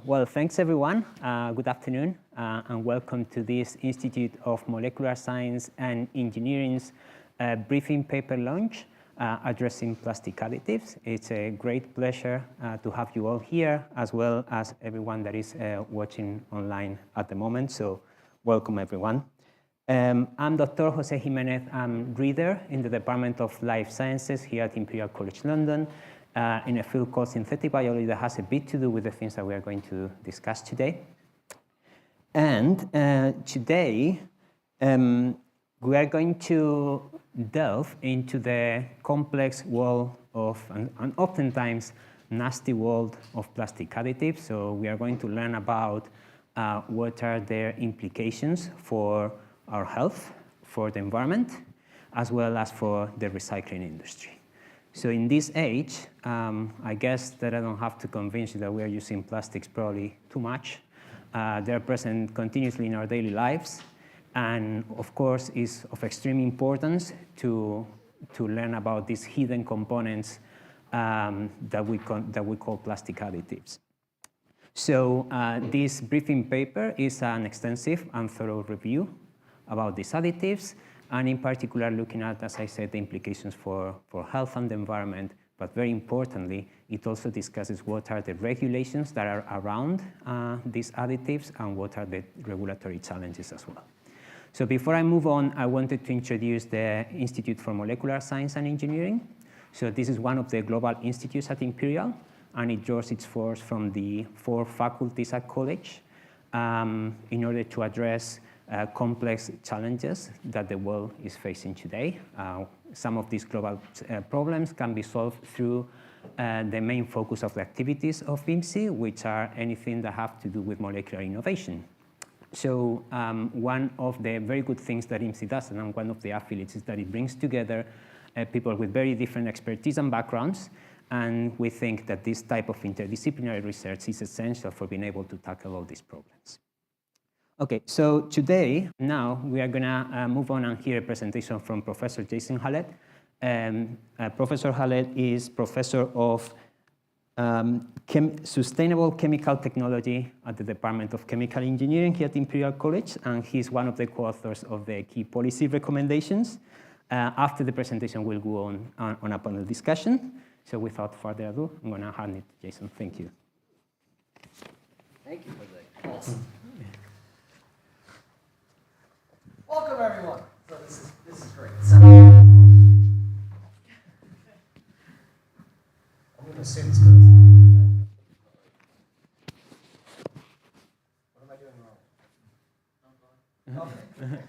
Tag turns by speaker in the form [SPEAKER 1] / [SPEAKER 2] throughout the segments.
[SPEAKER 1] Well, thanks everyone. Good afternoon, and welcome to this Institute of Molecular Science and Engineering's briefing paper launch addressing plastic additives. It's a great pleasure to have you all here, as well as everyone that is watching online at the moment. So welcome everyone. I'm Dr. Jose Jimenez. I'm reader in the Department of Life Sciences here at Imperial College London, in a field called synthetic biology that has a bit to do with the things that we are going to discuss today. And today, we are going to delve into the complex world of, and oftentimes nasty world of plastic additives. So we are going to learn about what are their implications for our health, for the environment, as well as for the recycling industry. So in this age, I guess that I don't have to convince you that we are using plastics probably too much. They're present continuously in our daily lives. And of course, it's of extreme importance to learn about these hidden components that we call plastic additives. So this briefing paper is an extensive and thorough review about these additives, and in particular looking at, as I said, the implications for health and the environment, but very importantly, it also discusses what are the regulations that are around these additives and what are the regulatory challenges as well. So before I move on, I wanted to introduce the Institute for Molecular Science and Engineering. So this is one of the global institutes at Imperial, and it draws its force from the 4 faculties at college in order to address complex challenges that the world is facing today. Some of these global problems can be solved through the main focus of the activities of IMSE, which are anything that have to do with molecular innovation. So one of the very good things that IMSE does, and one of the affiliates, is that it brings together people with very different expertise and backgrounds, and we think that this type of interdisciplinary research is essential for being able to tackle all these problems. Okay, so today, now, we are going to move on and hear a presentation from Professor Jason Hallett. Professor Hallett is Professor of Sustainable Chemical Technology at the Department of Chemical Engineering here at Imperial College, and he's one of the co-authors of the key policy recommendations. After the presentation, we'll go on a panel discussion. So without further ado, I'm going to hand it to Jason. Thank you.
[SPEAKER 2] Thank you for the awesome. Welcome, everyone. So this is great. So, I'm going to assume it's good. What am I doing wrong? Okay.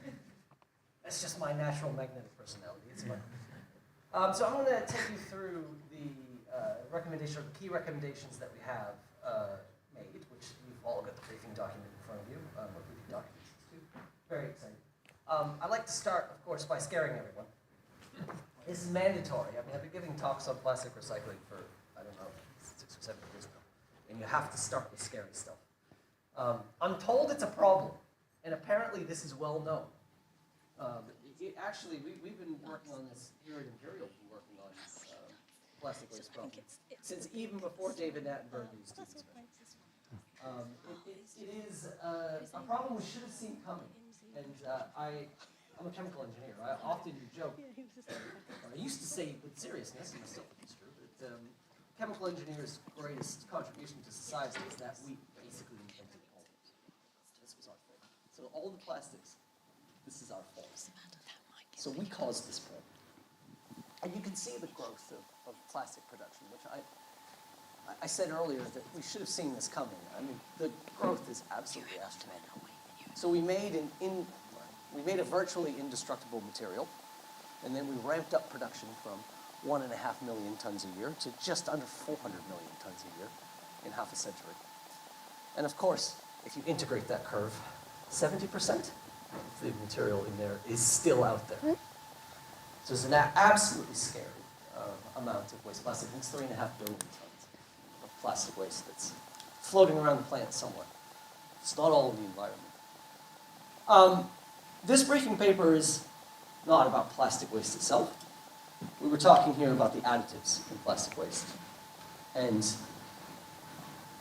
[SPEAKER 2] That's just my natural magnetic personality. It's fun. So I'm going to take you through the recommendation, or the key recommendations that we have made, which you've all got the briefing document in front of you. What briefing documents is too. Very exciting. I'd like to start, of course, by scaring everyone. This is mandatory. I mean, I've been giving talks on plastic recycling for, I don't know, 6 or 7 years now. And you have to start with scary stuff. I'm told it's a problem, and apparently this is well known. Actually, we've been working on this here at Imperial, working on plastic waste problem since even before David Attenborough used to use it. It is a problem we should have seen coming. And I'm a chemical engineer. I often joke, or I used to say with seriousness, and I still think it's true, that chemical engineers' greatest contribution to society is that we basically invented polymers. This was our fault. So all the plastics, this is our fault. So we caused this problem. And you can see the growth of plastic production, which I said earlier that we should have seen this coming. I mean, the growth is absolutely astronomical. So we made a virtually indestructible material, and then we ramped up production from 1.5 million tons a year to just under 400 million tons a year in half a century. And of course, if you integrate that curve, 70% of the material in there is still out there. So it's an absolutely scary amount of waste plastic. It's 3.5 billion tons of plastic waste that's floating around the planet somewhere. It's not all in the environment. This briefing paper is not about plastic waste itself. We were talking here about the additives in plastic waste. And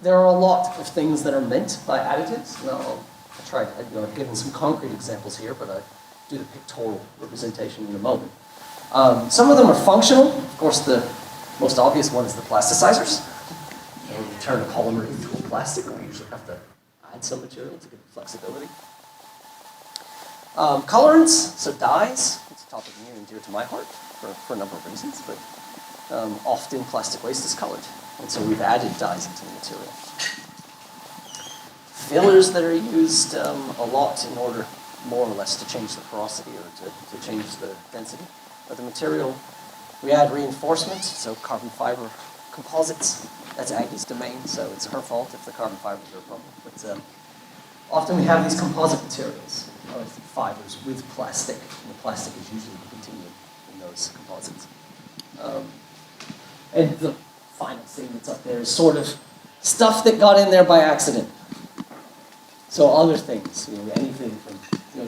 [SPEAKER 2] there are a lot of things that are meant by additives. Now, I've given some concrete examples here, but I'll do the pictorial representation in a moment. Some of them are functional. Of course, the most obvious one is the plasticizers. When you turn a polymer into a plastic, we usually have to add some material to give it flexibility. Colorants, so dyes. It's a topic near and dear to my heart for a number of reasons, but often plastic waste is colored, and so we've added dyes into the material. Fillers that are used a lot in order, more or less, to change the porosity or to change the density of the material. We add reinforcement, so carbon fiber composites. That's Agnes' domain, so it's her fault if the carbon fibers are a problem. But often we have these composite materials of fibers with plastic, and the plastic is usually the continuum in those composites. And the final thing that's up there is sort of stuff that got in there by accident. So other things, anything from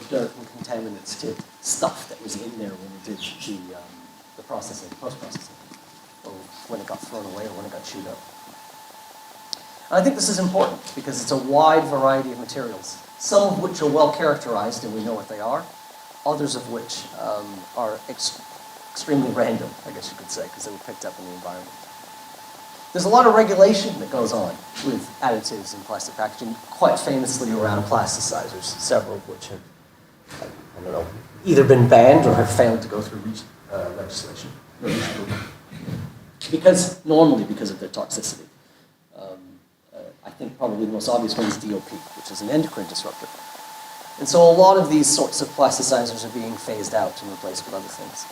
[SPEAKER 2] dirt and contaminants to stuff that was in there when we did the processing, post-processing, or when it got thrown away or when it got chewed up. And I think this is important because it's a wide variety of materials, some of which are well characterized and we know what they are, others of which are extremely random, I guess you could say, because they were picked up in the environment. There's a lot of regulation that goes on with additives in plastic packaging, quite famously around plasticizers, several of which have, I don't know, either been banned or have failed to go through legislation. Normally because of their toxicity. I think probably the most obvious one is DOP, which is an endocrine disruptor. And so a lot of these sorts of plasticizers are being phased out and replaced with other things.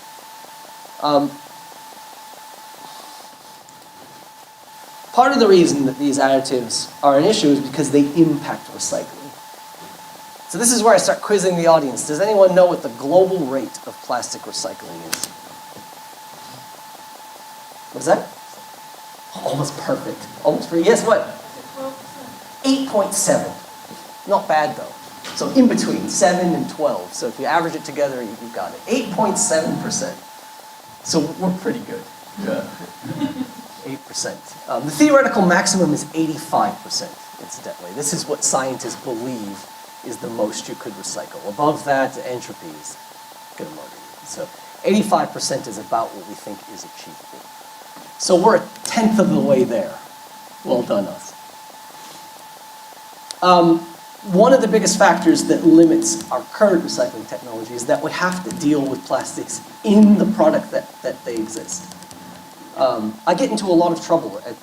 [SPEAKER 2] Part of the reason that these additives are an issue is because they impact recycling. So this is where I start quizzing the audience. Does anyone know what the global rate of plastic recycling is? What is that? Almost perfect. Almost free. Yes, what? 8.7. Not bad, though. So in between 7 and 12. So if you average it together, you've got it. 8.7%. So we're pretty good. Yeah. 8%. The theoretical maximum is 85%, incidentally. This is what scientists believe is the most you could recycle. Above that, entropy is going to murder you. So 85% is about what we think is achievable. So we're a tenth of the way there. Well done, us. One of the biggest factors that limits our current recycling technology is that we have to deal with plastics in the product that they exist. I get into a lot of trouble at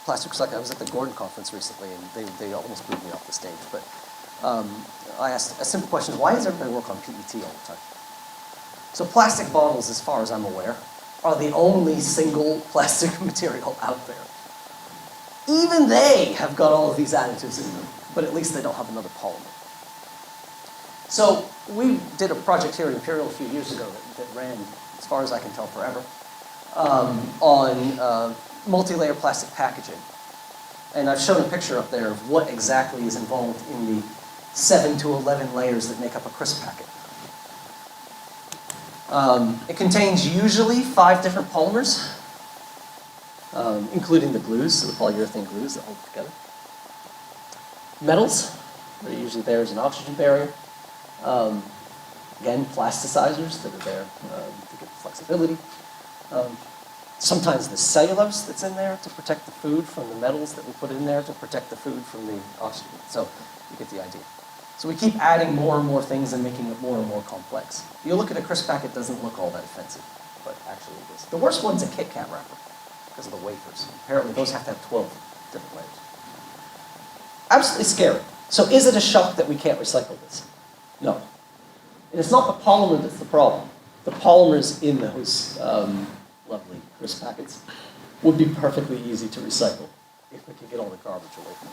[SPEAKER 2] plastic recycling. I was at the Gordon conference recently, and they almost blew me off the stage. But I asked a simple question: why does everybody work on PET all the time? So plastic bottles, as far as I'm aware, are the only single plastic material out there. Even they have got all of these additives in them, but at least they don't have another polymer. So we did a project here at Imperial a few years ago that ran, as far as I can tell, forever, on multi-layer plastic packaging. And I've shown a picture up there of what exactly is involved in the 7 to 11 layers that make up a crisp packet. It contains usually 5 different polymers, including the glues, so the polyurethane glues that hold it together. Metals, that are usually there as an oxygen barrier. Again, plasticizers that are there to give flexibility. Sometimes the cellulose that's in there to protect the food from the metals that we put in there to protect the food from the oxygen. So you get the idea. So we keep adding more and more things and making it more and more complex. You look at a crisp packet, it doesn't look all that offensive, but actually it is. The worst one's a Kit Kat wrapper because of the wafers. Apparently those have to have 12 different layers. Absolutely scary. So is it a shock that we can't recycle this? No. And it's not the polymer that's the problem. The polymers in those lovely crisp packets would be perfectly easy to recycle if we could get all the garbage away from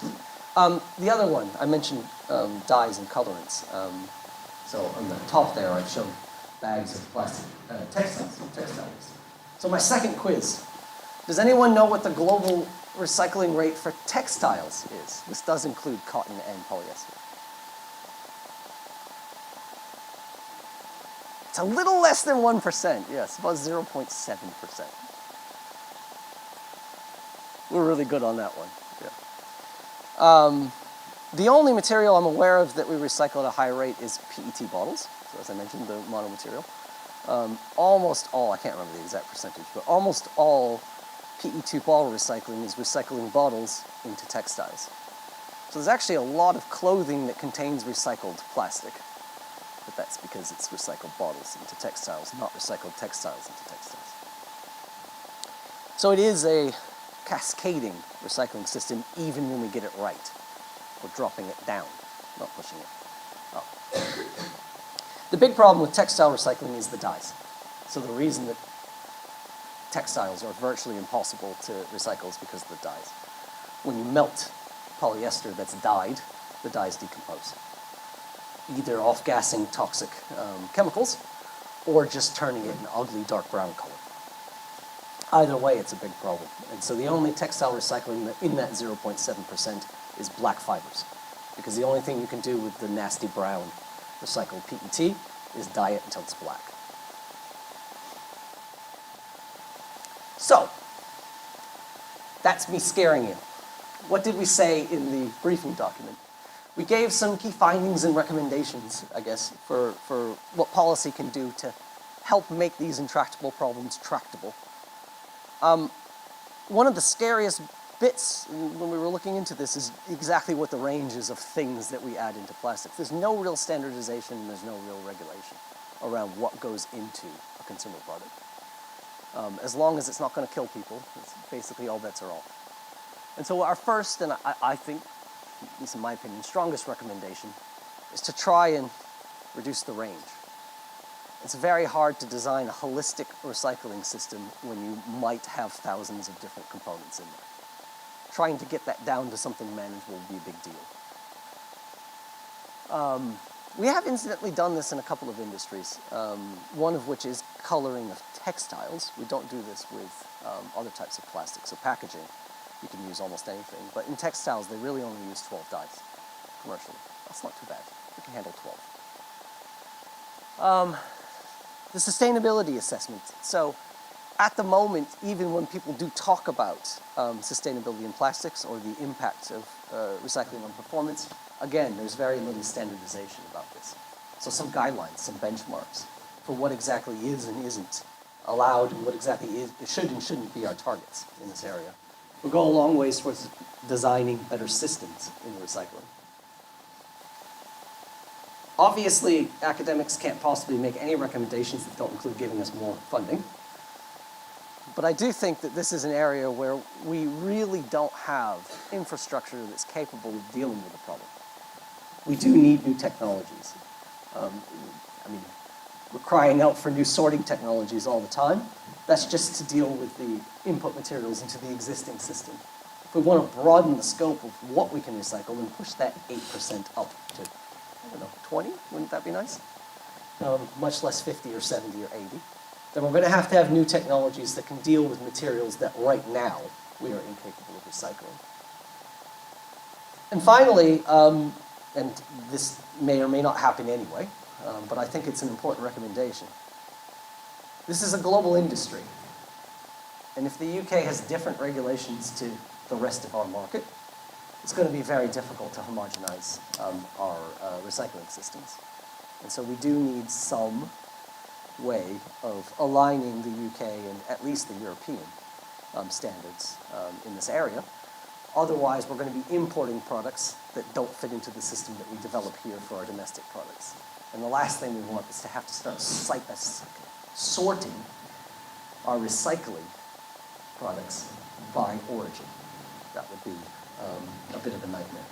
[SPEAKER 2] them. The other one, I mentioned dyes and colorants. So on the top there, I've shown bags of plastic textiles. So my second quiz. Does anyone know what the global recycling rate for textiles is? This does include cotton and polyester. It's a little less than 1%, yes, about 0.7%. We're really good on that one. Yeah. The only material I'm aware of that we recycle at a high rate is PET bottles. So as I mentioned, the mono material. Almost all, I can't remember the exact percentage, but almost all PET bottle recycling is recycling bottles into textiles. So there's actually a lot of clothing that contains recycled plastic, but that's because it's recycled bottles into textiles, not recycled textiles into textiles. So it is a cascading recycling system, even when we get it right. We're dropping it down, not pushing it up. The big problem with textile recycling is the dyes. So the reason that textiles are virtually impossible to recycle is because of the dyes. When you melt polyester that's dyed, the dyes decompose. Either off-gassing toxic chemicals, or just turning it an ugly dark brown color. Either way, it's a big problem. And so the only textile recycling in that 0.7% is black fibers. Because the only thing you can do with the nasty brown recycled PET is dye it until it's black. So, that's me scaring you. What did we say in the briefing document? We gave some key findings and recommendations, I guess, for what policy can do to help make these intractable problems tractable. One of the scariest bits when we were looking into this is exactly what the range is of things that we add into plastics. There's no real standardization and there's no real regulation around what goes into a consumer product. As long as it's not going to kill people, it's basically all bets are off. And so our first, and I think, at least in my opinion, strongest recommendation is to try and reduce the range. It's very hard to design a holistic recycling system when you might have thousands of different components in there. Trying to get that down to something manageable would be a big deal. We have incidentally done this in a couple of industries, one of which is coloring of textiles. We don't do this with other types of plastics. So packaging, you can use almost anything. But in textiles, they really only use 12 dyes commercially. That's not too bad. We can handle 12. The sustainability assessment. So at the moment, even when people do talk about sustainability in plastics or the impact of recycling on performance, again, there's very little standardization about this. So some guidelines, some benchmarks for what exactly is and isn't allowed and what exactly is, should and shouldn't be our targets in this area. We'll go a long ways towards designing better systems in recycling. Obviously, academics can't possibly make any recommendations that don't include giving us more funding. But I do think that this is an area where we really don't have infrastructure that's capable of dealing with the problem. We do need new technologies. I mean, we're crying out for new sorting technologies all the time. That's just to deal with the input materials into the existing system. If we want to broaden the scope of what we can recycle and push that 8% up to, I don't know, 20, wouldn't that be nice? Much less 50 or 70 or 80. Then we're going to have new technologies that can deal with materials that right now we are incapable of recycling. And finally, and this may or may not happen anyway, but I think it's an important recommendation. This is a global industry. And if the UK has different regulations to the rest of our market, it's going to be very difficult to homogenize our recycling systems. And so we do need some way of aligning the UK and at least the European standards in this area. Otherwise, we're going to be importing products that don't fit into the system that we develop here for our domestic products. And the last thing we want is to have to start sorting our recycling products by origin. That would be a bit of a nightmare.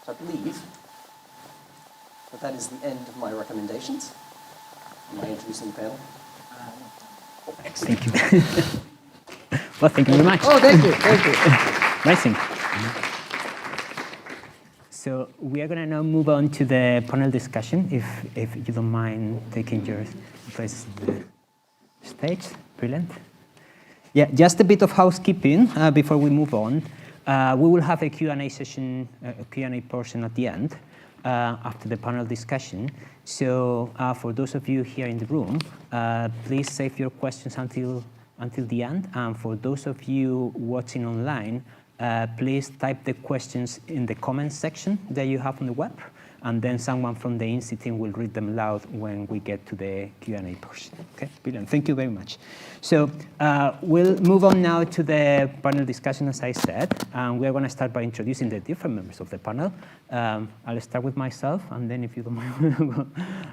[SPEAKER 2] So I believe that is the end of my recommendations. Am I introducing the panel?
[SPEAKER 1] Thank you. Well, thank you very much.
[SPEAKER 2] Oh, thank you. Thank you.
[SPEAKER 1] Nice thing. So we are going to now move on to the panel discussion, if you don't mind taking your place on the stage. Brilliant. Yeah, just a bit of housekeeping before we move on. We will have a Q&A session, a Q&A portion at the end after the panel discussion. So for those of you here in the room, please save your questions until until the end. And for those of you watching online, please type the questions in the comments section that you have on the web, and then someone from the IMSE team will read them loud when we get to the Q&A portion. Okay, brilliant. Thank you very much. So we'll move on now to the panel discussion, as I said. We're going to start by introducing the different members of the panel. I'll start with myself, and then if you don't mind, we'll go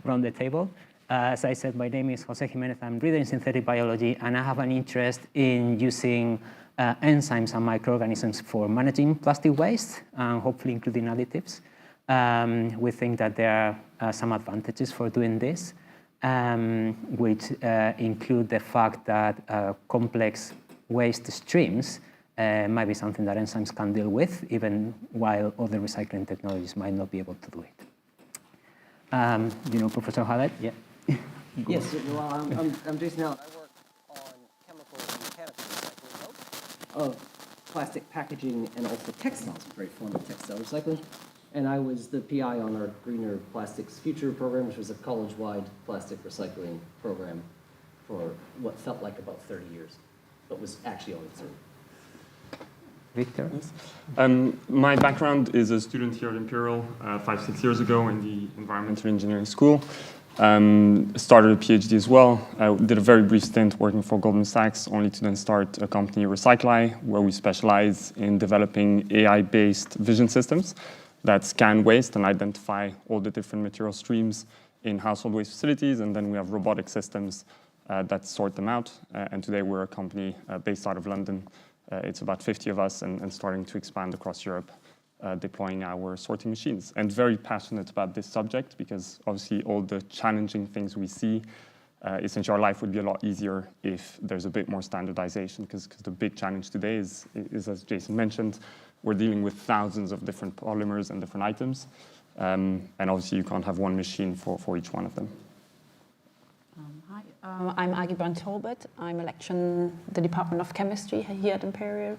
[SPEAKER 1] around the table. As I said, my name is Jose Jimenez. I'm reader in synthetic biology, and I have an interest in using enzymes and microorganisms for managing plastic waste, and hopefully including additives. We think that there are some advantages for doing this, which include the fact that complex waste streams might be something that enzymes can deal with, even while other recycling technologies might not be able to do it. You know Professor Hallett? Yeah.
[SPEAKER 2] Yes, well, I'm Jason Hallett. I work on chemical and mechanical recycling of plastic packaging and also textiles, a great form of textile recycling. And I was the PI on our Greener Plastics Future program, which was a college-wide plastic recycling program for what felt like about 30 years, but was actually only 30.
[SPEAKER 1] Victor?
[SPEAKER 3] Yes. My background is a student here at Imperial 5-6 years ago in the environmental engineering school. Started a PhD as well. I did a very brief stint working for Goldman Sachs, only to then start a company, Recycli, where we specialize in developing AI-based vision systems that scan waste and identify all the different material streams in household waste facilities, and then we have robotic systems that sort them out. And today we're a company based out of London. It's about 50 of us and starting to expand across Europe, deploying our sorting machines. And very passionate about this subject because obviously all the challenging things we see, essentially our life would be a lot easier if there's a bit more standardization, because the big challenge today is, as Jason mentioned, we're dealing with thousands of different polymers and different items. And obviously you can't have one machine for each one of them.
[SPEAKER 4] Hi, I'm Agi Brandt-Holbert. I'm a lecturer in the Department of Chemistry here at Imperial.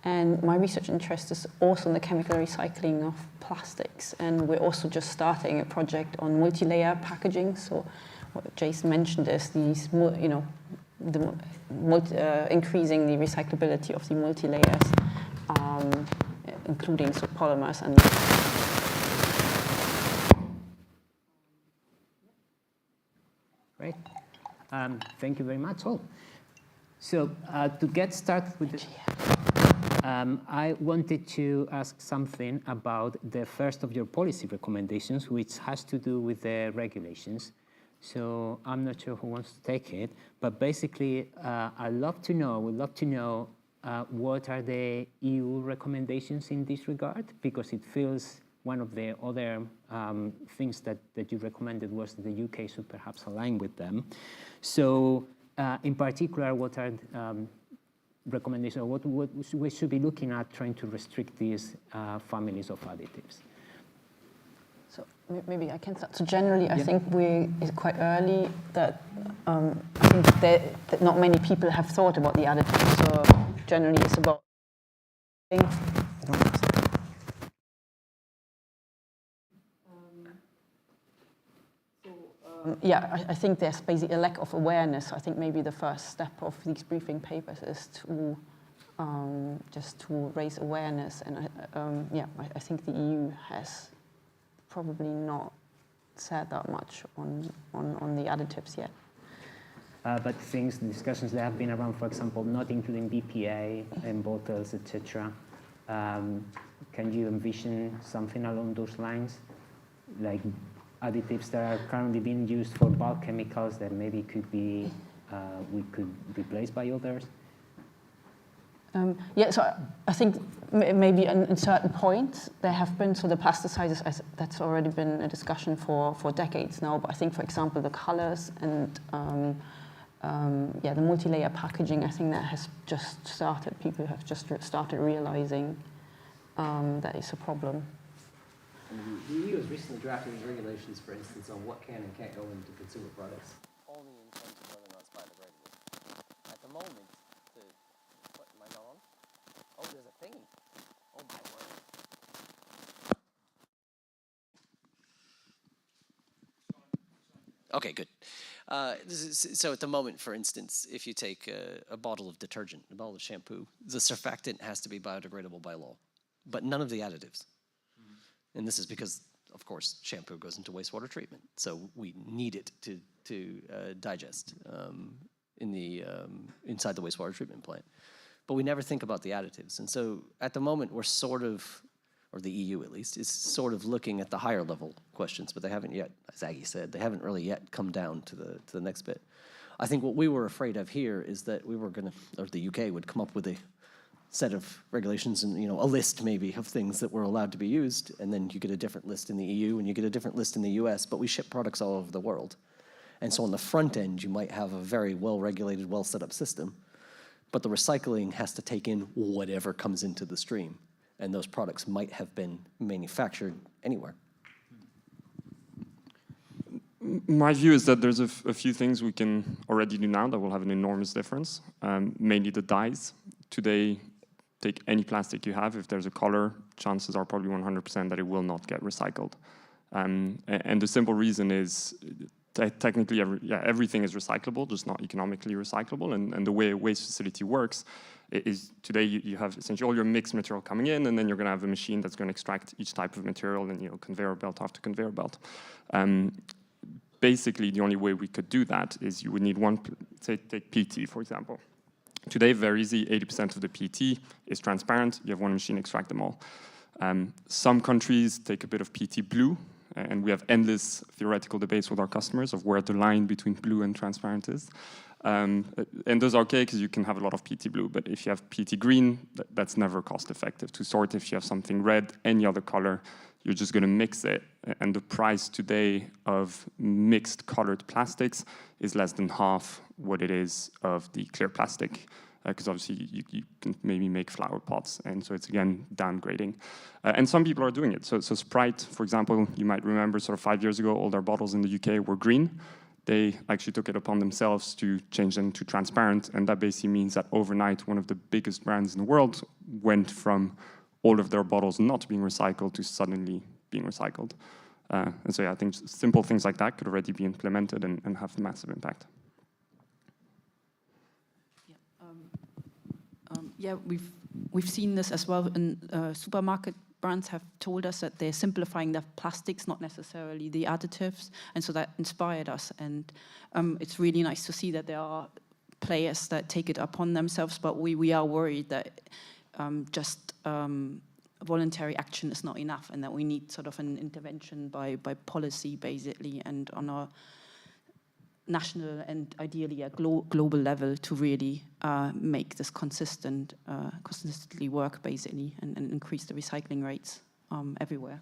[SPEAKER 4] And my research interest is also in the chemical recycling of plastics. And we're also just starting a project on multi-layer packaging. So what Jason mentioned is these, increasing the recyclability of the multi-layers, including polymers and.
[SPEAKER 1] Great. Thank you very much all. So to get started with this, I wanted to ask something about the first of your policy recommendations, which has to do with the regulations. So I'm not sure who wants to take it, but basically we'd love to know what are the EU recommendations in this regard, because it feels one of the other things that you recommended was that the UK should perhaps align with them. So in particular, what are recommendations, or what we should be looking at trying to restrict these families of additives?
[SPEAKER 4] So maybe I can start. So generally, I think it's quite early that I think that not many people have thought about the additives. So generally, it's about I think there's basically a lack of awareness. I think maybe the first step of these briefing papers is to just to raise awareness. And I think the EU has probably not said that much on the additives yet.
[SPEAKER 1] But discussions that have been around, for example, not including BPA in bottles, etc. Can you envision something along those lines, like additives that are currently being used for bulk chemicals that maybe could be we could replace by others?
[SPEAKER 4] So I think maybe in certain points there have been, so the plasticizers, that's already been a discussion for decades now, but I think, for example, the colors and the multi-layer packaging, I think that has just started. People have just started realizing that it's a problem.
[SPEAKER 2] The EU has recently drafted these regulations, for instance, on what can and can't go into consumer products, only in terms of whether or not it's biodegradable. At the moment, what, am I not on? Oh, there's a thingy. Oh, my word. Okay, good. So at the moment, for instance, if you take a bottle of detergent, a bottle of shampoo, the surfactant has to be biodegradable by law, but none of the additives. And this is because, of course, shampoo goes into wastewater treatment, so we need it to digest inside the wastewater treatment plant. But we never think about the additives. And so at the moment, we're sort of, or the EU at least, is sort of looking at the higher level questions, but they haven't yet, as Aggie said, they haven't really yet come down to the next bit. I think what we were afraid of here is that we were going to, or the UK would come up with a set of regulations and, a list maybe of things that were allowed to be used, and then you get a different list in the EU and you get a different list in the US, but we ship products all over the world. And so on the front end, you might have a very well-regulated, well-set-up system, but the recycling has to take in whatever comes into the stream. And those products might have been manufactured anywhere.
[SPEAKER 3] My view is that there's a few things we can already do now that will have an enormous difference, mainly the dyes. Today, take any plastic you have, if there's a color, chances are probably 100% that it will not get recycled. And the simple reason is technically everything is recyclable, just not economically recyclable. And the way a waste facility works is today you have essentially all your mixed material coming in, and then you're going to have a machine that's going to extract each type of material, and conveyor belt after conveyor belt. Basically, the only way we could do that is you would need one, say, take PT, for example. Today, very easy, 80% of the PT is transparent. You have one machine extract them all. Some countries take a bit of PT blue, and we have endless theoretical debates with our customers of where the line between blue and transparent is. And those are okay because you can have a lot of PT blue, but if you have PT green, that's never cost effective to sort. If you have something red, any other color, you're just going to mix it. And the price today of mixed colored plastics is less than half what it is of the clear plastic, because obviously you can maybe make flower pots, and so it's again downgrading. And some people are doing it. So Sprite, for example, you might remember sort of 5 years ago, all their bottles in the UK were green. They actually took it upon themselves to change them to transparent, and that basically means that overnight one of the biggest brands in the world went from all of their bottles not being recycled to suddenly being recycled. And so yeah, I think simple things like that could already be implemented and have a massive impact.
[SPEAKER 5] Yeah, we've seen this as well in supermarket brands have told us that they're simplifying their plastics, not necessarily the additives, and so that inspired us. And it's really nice to see that there are players that take it upon themselves, but we are worried that just voluntary action is not enough, and that we need sort of an intervention by policy, basically, and on a national and ideally a global level to really make this consistently work, basically, and increase the recycling rates everywhere.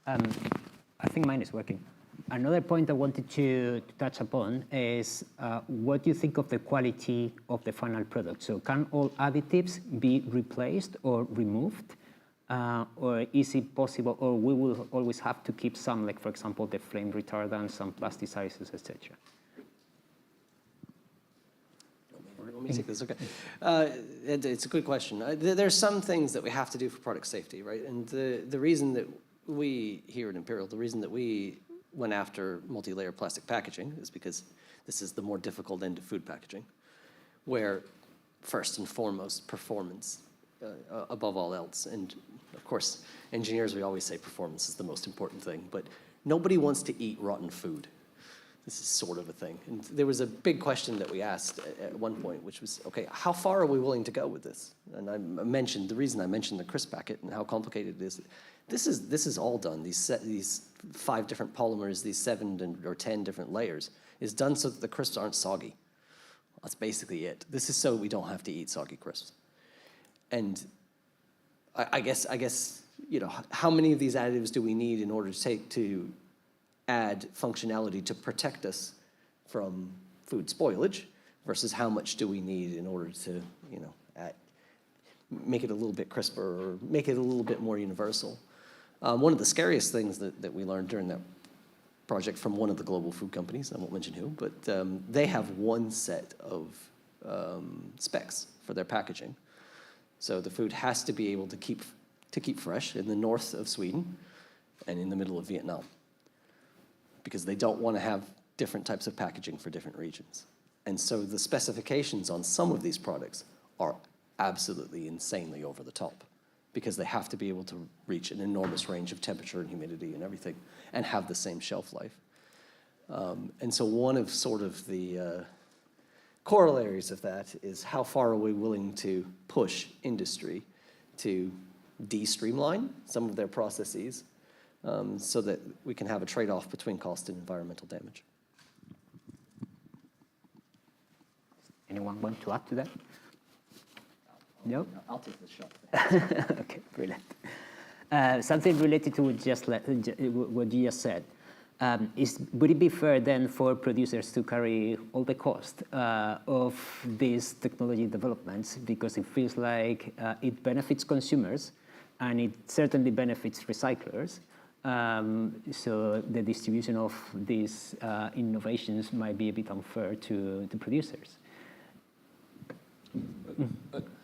[SPEAKER 1] I think mine is working. Another point I wanted to touch upon is what do you think of the quality of the final product? So can all additives be replaced or removed? Or is it possible, or we will always have to keep some, like, for example, the flame retardants, some plasticizers, etc.?
[SPEAKER 2] Let me take this, okay. It's a good question. There's some things that we have to do for product safety, right? And the reason that we, here at Imperial, the reason that we went after multi-layer plastic packaging is because this is the more difficult end of food packaging, where first and foremost, performance above all else. And of course, engineers, we always say performance is the most important thing, but nobody wants to eat rotten food. This is sort of a thing. And there was a big question that we asked at one point, which was, okay, how far are we willing to go with this? And the reason I mentioned the crisp packet and how complicated it is, this is all done. These 5 different polymers, these 7 or 10 different layers, is done so that the crisps aren't soggy. That's basically it. This is so we don't have to eat soggy crisps. And I guess, how many of these additives do we need in order to add functionality to protect us from food spoilage versus how much do we need in order to, make it a little bit crisper or make it a little bit more universal. One of the scariest things that we learned during that project from one of the global food companies, I won't mention who, but they have one set of specs for their packaging. So the food has to be able to keep fresh in the north of Sweden and in the middle of Vietnam. because they don't want to have different types of packaging for different regions. And so the specifications on some of these products are absolutely insanely over the top, because they have to be able to reach an enormous range of temperature and humidity and everything and have the same shelf life. And so one of sort of the corollaries of that is how far are we willing to push industry to de-streamline some of their processes so that we can have a trade-off between cost and environmental damage.
[SPEAKER 1] Anyone want to add to that? No?
[SPEAKER 2] I'll take the shot.
[SPEAKER 1] Okay, brilliant. Something related to what you just said. Would it be fair then for producers to carry all the cost of these technology developments, because it feels like it benefits consumers and it certainly benefits recyclers? So the distribution of these innovations might be a bit unfair to the producers.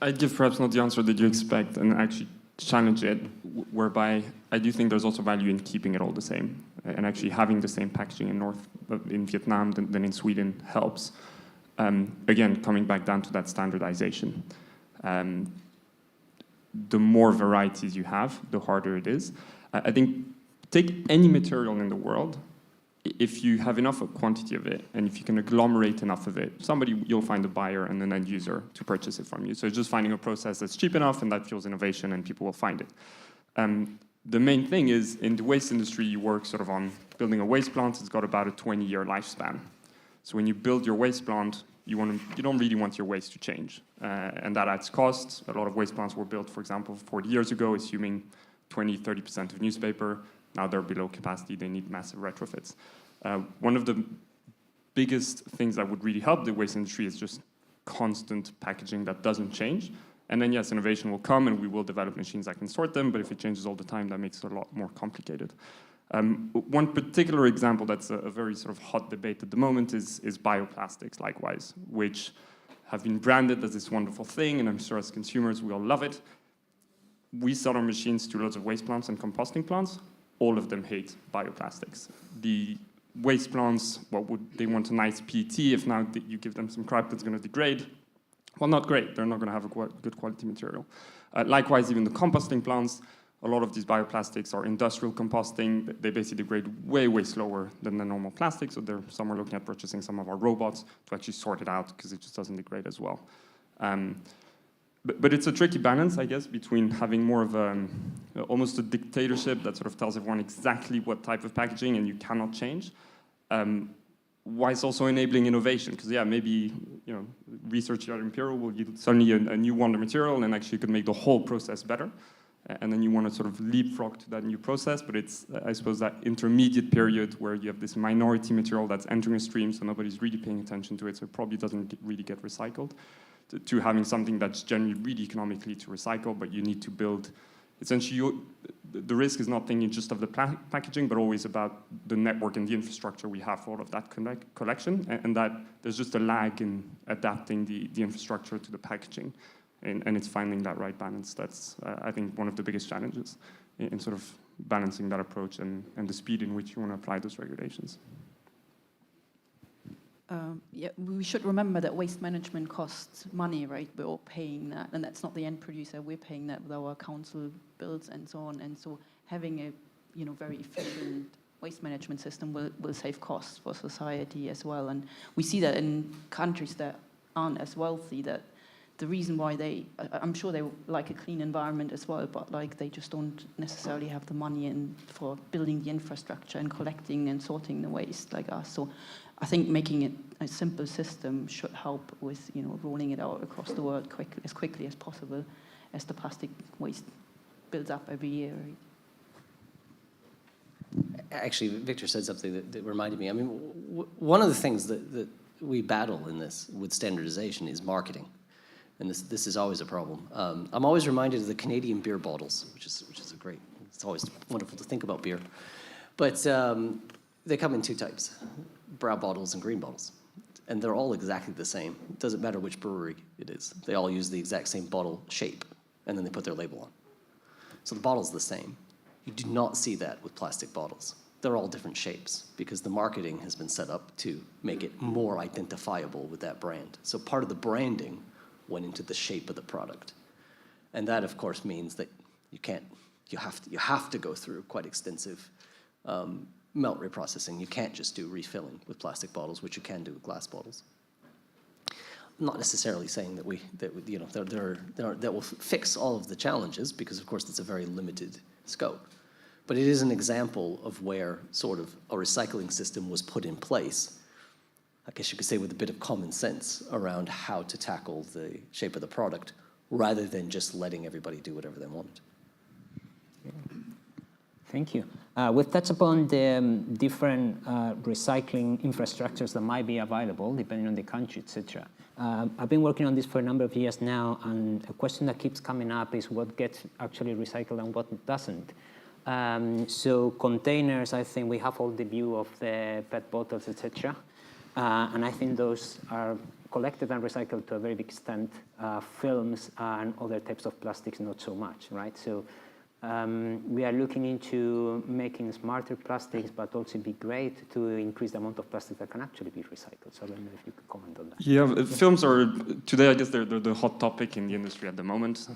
[SPEAKER 3] I give perhaps not the answer that you expect, and actually challenge it, whereby I do think there's also value in keeping it all the same, and actually having the same packaging in Vietnam than in Sweden helps. Again, coming back down to that standardization. The more varieties you have, the harder it is. I think take any material in the world, if you have enough quantity of it, and if you can agglomerate enough of it, you'll find a buyer and an end user to purchase it from you. So it's just finding a process that's cheap enough, and that fuels innovation, and people will find it. The main thing is, in the waste industry, you work sort of on building a waste plant. It's got about a 20-year lifespan. So when you build your waste plant, you don't really want your waste to change. And that adds costs. A lot of waste plants were built, for example, 40 years ago, assuming 20-30% of newspaper. Now they're below capacity. They need massive retrofits. One of the biggest things that would really help the waste industry is just constant packaging that doesn't change. And then, yes, innovation will come, and we will develop machines that can sort them, but if it changes all the time, that makes it a lot more complicated. One particular example that's a very sort of hot debate at the moment is bioplastics, likewise, which have been branded as this wonderful thing, and I'm sure as consumers we all love it. We sell our machines to loads of waste plants and composting plants. All of them hate bioplastics. The waste plants, they want a nice PET. If now you give them some crap that's going to degrade, well, not great. They're not going to have a good quality material. Likewise, even the composting plants, a lot of these bioplastics are industrial composting. They basically degrade way, way slower than the normal plastic. So some are looking at purchasing some of our robots to actually sort it out, because it just doesn't degrade as well. But it's a tricky balance, I guess, between having more of almost a dictatorship that sort of tells everyone exactly what type of packaging and you cannot change, while it's also enabling innovation. Because, yeah, maybe research here at Imperial will yield suddenly a new wonder material, and actually could make the whole process better. And then you want to sort of leapfrog to that new process, but it's, I suppose, that intermediate period where you have this minority material that's entering a stream, so nobody's really paying attention to it, so it probably doesn't really get recycled, to having something that's generally really economically to recycle, but you need to build. Essentially, the risk is not thinking just of the packaging, but always about the network and the infrastructure we have for all of that collection, and that there's just a lag in adapting the infrastructure to the packaging, and it's finding that right balance. That's, I think, one of the biggest challenges in sort of balancing that approach and the speed in which you want to apply those regulations.
[SPEAKER 5] Yeah, we should remember that waste management costs money, right? We're all paying that, and that's not the end producer. We're paying that with our council bills and so on. And so having a very efficient waste management system will save costs for society as well. And we see that in countries that aren't as wealthy, that the reason why I'm sure they like a clean environment as well, but like they just don't necessarily have the money for building the infrastructure and collecting and sorting the waste like us. So I think making it a simple system should help with rolling it out across the world as quickly as possible, as the plastic waste builds up every year. Right?
[SPEAKER 2] Actually, Victor said something that reminded me. I mean, one of the things that we battle in this with standardization is marketing. And this is always a problem. I'm always reminded of the Canadian beer bottles, which is it's always wonderful to think about beer. But they come in two types, brown bottles and green bottles. And they're all exactly the same. It doesn't matter which brewery it is. They all use the exact same bottle shape, and then they put their label on. So the bottle's the same. You do not see that with plastic bottles. they're all different shapes because the marketing has been set up to make it more identifiable with that brand. So part of the branding went into the shape of the product. And that, of course, means that you have to go through quite extensive melt reprocessing. You can't just do refilling with plastic bottles, which you can do with glass bottles. I'm not necessarily saying that will fix all of the challenges, because of course it's a very limited scope. But it is an example of where sort of a recycling system was put in place, I guess you could say with a bit of common sense around how to tackle the shape of the product, rather than just letting everybody do whatever they want.
[SPEAKER 1] Thank you. We've touched upon the different recycling infrastructures that might be available depending on the country, etc. I've been working on this for a number of years now, and a question that keeps coming up is what gets actually recycled and what doesn't. So containers, I think we have all the view of the PET bottles, etc. And I think those are collected and recycled to a very big extent. Films and other types of plastics, not so much, right? So we are looking into making smarter plastics, but also it'd be great to increase the amount of plastic that can actually be recycled. So I don't know if you could comment on that.
[SPEAKER 3] Yeah, films are, today I guess they're the hot topic in the industry at the moment,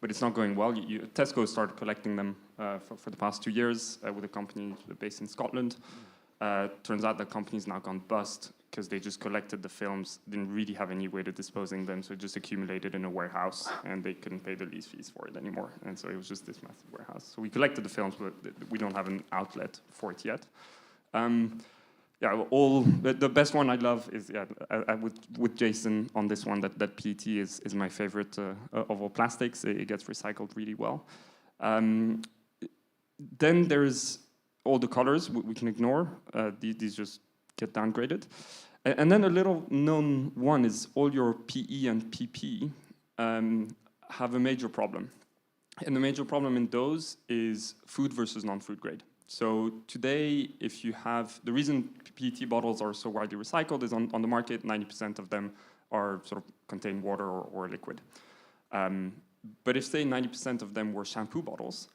[SPEAKER 3] but it's not going well. Tesco started collecting them for the past 2 years with a company based in Scotland. Turns out the company's now gone bust because they just collected the films, didn't really have any way to disposing them, so it just accumulated in a warehouse, and they couldn't pay the lease fees for it anymore, and so it was just this massive warehouse. So we collected the films, but we don't have an outlet for it yet. Yeah, the best one I love is with Jason on this one, that PET is my favorite of all plastics. It gets recycled really well. Then there's all the colors we can ignore. These just get downgraded. And then a little known one is all your PE and PP have a major problem. And the major problem in those is food versus non-food grade. So today, if you have, the reason PET bottles are so widely recycled is on the market, 90% of them are sort of contain water or liquid. But if say 90% of them were shampoo bottles,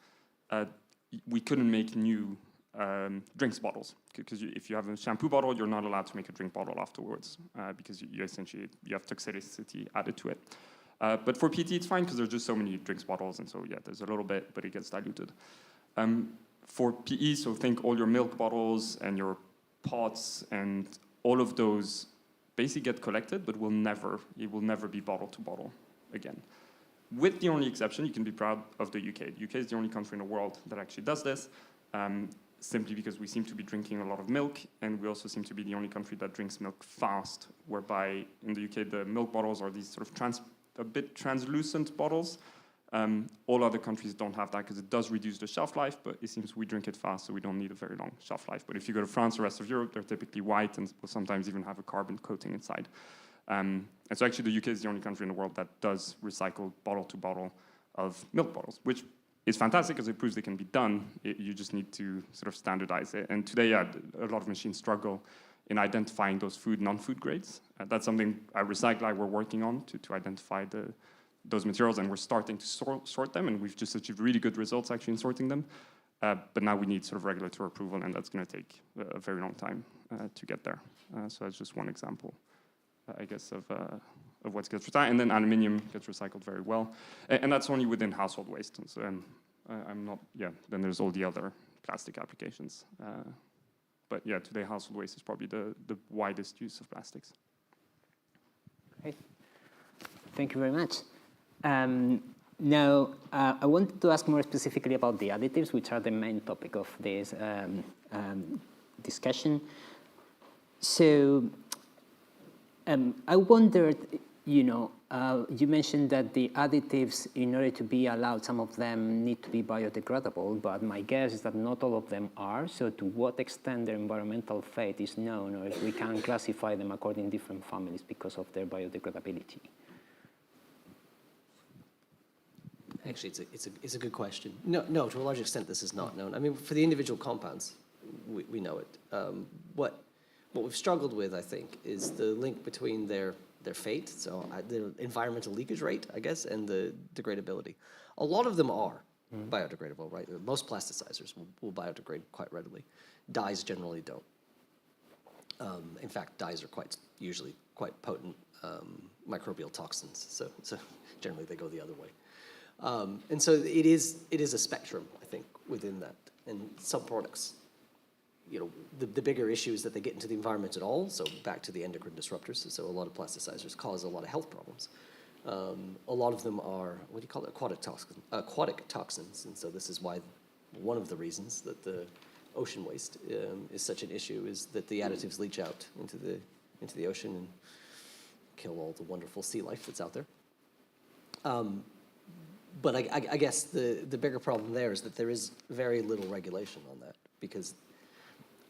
[SPEAKER 3] we couldn't make new drinks bottles, because if you have a shampoo bottle, you're not allowed to make a drink bottle afterwards, because you essentially have toxicity added to it. But for PET, it's fine because there's just so many drinks bottles, and so yeah, there's a little bit, but it gets diluted. For PE, so think all your milk bottles and your pots and all of those basically get collected, but it will never be bottle to bottle again. With the only exception, you can be proud of the UK. The UK is the only country in the world that actually does this, simply because we seem to be drinking a lot of milk, and we also seem to be the only country that drinks milk fast, whereby in the UK the milk bottles are these sort of a bit translucent bottles. All other countries don't have that because it does reduce the shelf life, but it seems we drink it fast, so we don't need a very long shelf life. But if you go to France or the rest of Europe, they're typically white and will sometimes even have a carbon coating inside. And so actually the UK is the only country in the world that does recycle bottle to bottle of milk bottles, which is fantastic because it proves it can be done. You just need to sort of standardize it. And today, yeah, a lot of machines struggle in identifying those food, non-food grades. That's something at Recycli we're working on to identify those materials, and we're starting to sort them, and we've just achieved really good results actually in sorting them. But now we need sort of regulatory approval, and that's going to take a very long time to get there. So that's just one example, I guess, of what gets recycled. And then aluminium gets recycled very well, and that's only within household waste. And so I'm not, yeah. Then there's all the other plastic applications. But yeah, today household waste is probably the widest use of plastics.
[SPEAKER 1] Great. Thank you very much. Now, I wanted to ask more specifically about the additives, which are the main topic of this discussion. So I wondered, you mentioned that the additives, in order to be allowed, some of them need to be biodegradable, but my guess is that not all of them are. So to what extent their environmental fate is known, or if we can classify them according to different families because of their biodegradability?
[SPEAKER 2] Actually, it's a good question. No, to a large extent, this is not known. I mean, for the individual compounds, we know it. What we've struggled with, I think, is the link between their fate, so the environmental leakage rate, I guess, and the degradability. A lot of them are biodegradable, right? Most plasticizers will biodegrade quite readily. Dyes generally don't. In fact, dyes are usually quite potent microbial toxins, so generally they go the other way. And so it is a spectrum, I think, within that. And some products, you know, the bigger issue is that they get into the environment at all, so back to the endocrine disruptors. So a lot of plasticizers cause a lot of health problems. A lot of them are, what do you call it, aquatic toxins, and so this is why one of the reasons that the ocean waste is such an issue is that the additives leach out into the ocean and kill all the wonderful sea life that's out there. But I guess the bigger problem there is that there is very little regulation on that, because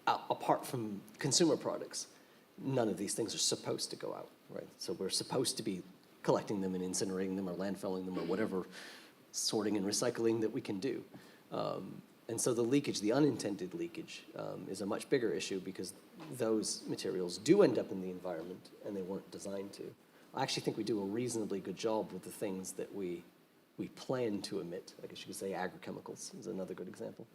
[SPEAKER 2] apart from consumer products, none of these things are supposed to go out, right? So we're supposed to be collecting them and incinerating them or landfilling them or whatever sorting and recycling that we can do. And so the leakage, the unintended leakage, is a much bigger issue, because those materials do end up in the environment and they weren't designed to. I actually think we do a reasonably good job with the things that we plan to emit. I guess you could say agrochemicals is another good example.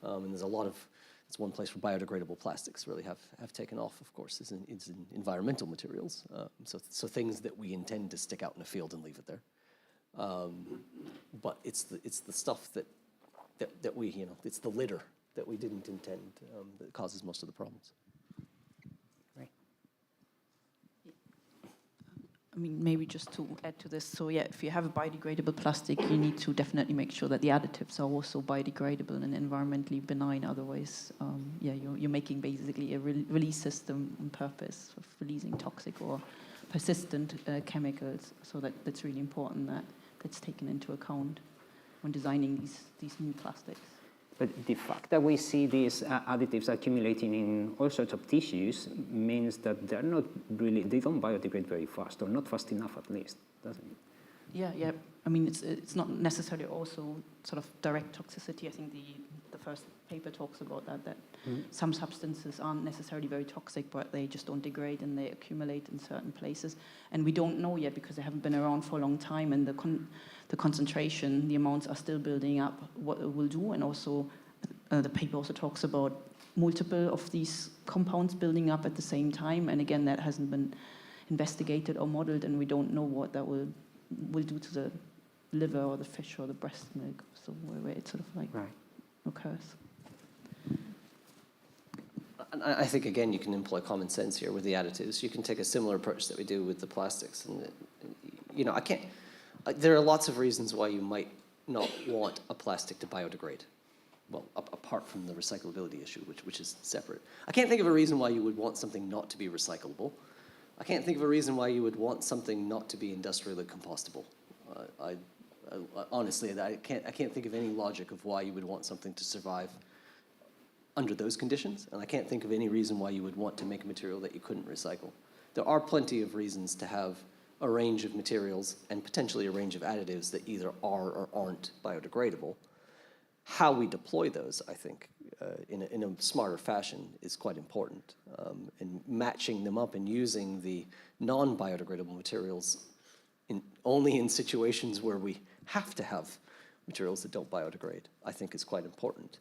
[SPEAKER 2] And there's a lot of, it's one place where biodegradable plastics really have taken off, of course, is in environmental materials. So things that we intend to stick out in a field and leave it there. But it's the stuff that we, you know, it's the litter that we didn't intend that causes most of the problems.
[SPEAKER 1] Right.
[SPEAKER 5] I mean, maybe just to add to this, so yeah, if you have a biodegradable plastic, you need to definitely make sure that the additives are also biodegradable and environmentally benign. Otherwise, yeah, you're making basically a release system on purpose of releasing toxic or persistent chemicals. So that's really important that that's taken into account when designing these new plastics.
[SPEAKER 1] But the fact that we see these additives accumulating in all sorts of tissues means that they're not really, they don't biodegrade very fast, or not fast enough at least, doesn't it?
[SPEAKER 5] Yeah. I mean, it's not necessarily also sort of direct toxicity. I think the first paper talks about that some substances aren't necessarily very toxic, but they just don't degrade and they accumulate in certain places. And we don't know yet, because they haven't been around for a long time, and the concentration, the amounts are still building up, what it will do. And also the paper also talks about multiple of these compounds building up at the same time. And again, that hasn't been investigated or modeled, and we don't know what that will do to the liver or the fish or the breast milk, so where it sort of like occurs.
[SPEAKER 2] I think, again, you can employ common sense here with the additives. You can take a similar approach that we do with the plastics. And, you know, there are lots of reasons why you might not want a plastic to biodegrade. Well, apart from the recyclability issue, which is separate. I can't think of a reason why you would want something not to be recyclable. I can't think of a reason why you would want something not to be industrially compostable. Honestly, I can't think of any logic of why you would want something to survive under those conditions, and I can't think of any reason why you would want to make a material that you couldn't recycle. There are plenty of reasons to have a range of materials and potentially a range of additives that either are or aren't biodegradable. How we deploy those, I think, in a smarter fashion is quite important, and matching them up and using the non-biodegradable materials only in situations where we have to have materials that don't biodegrade, I think is quite important.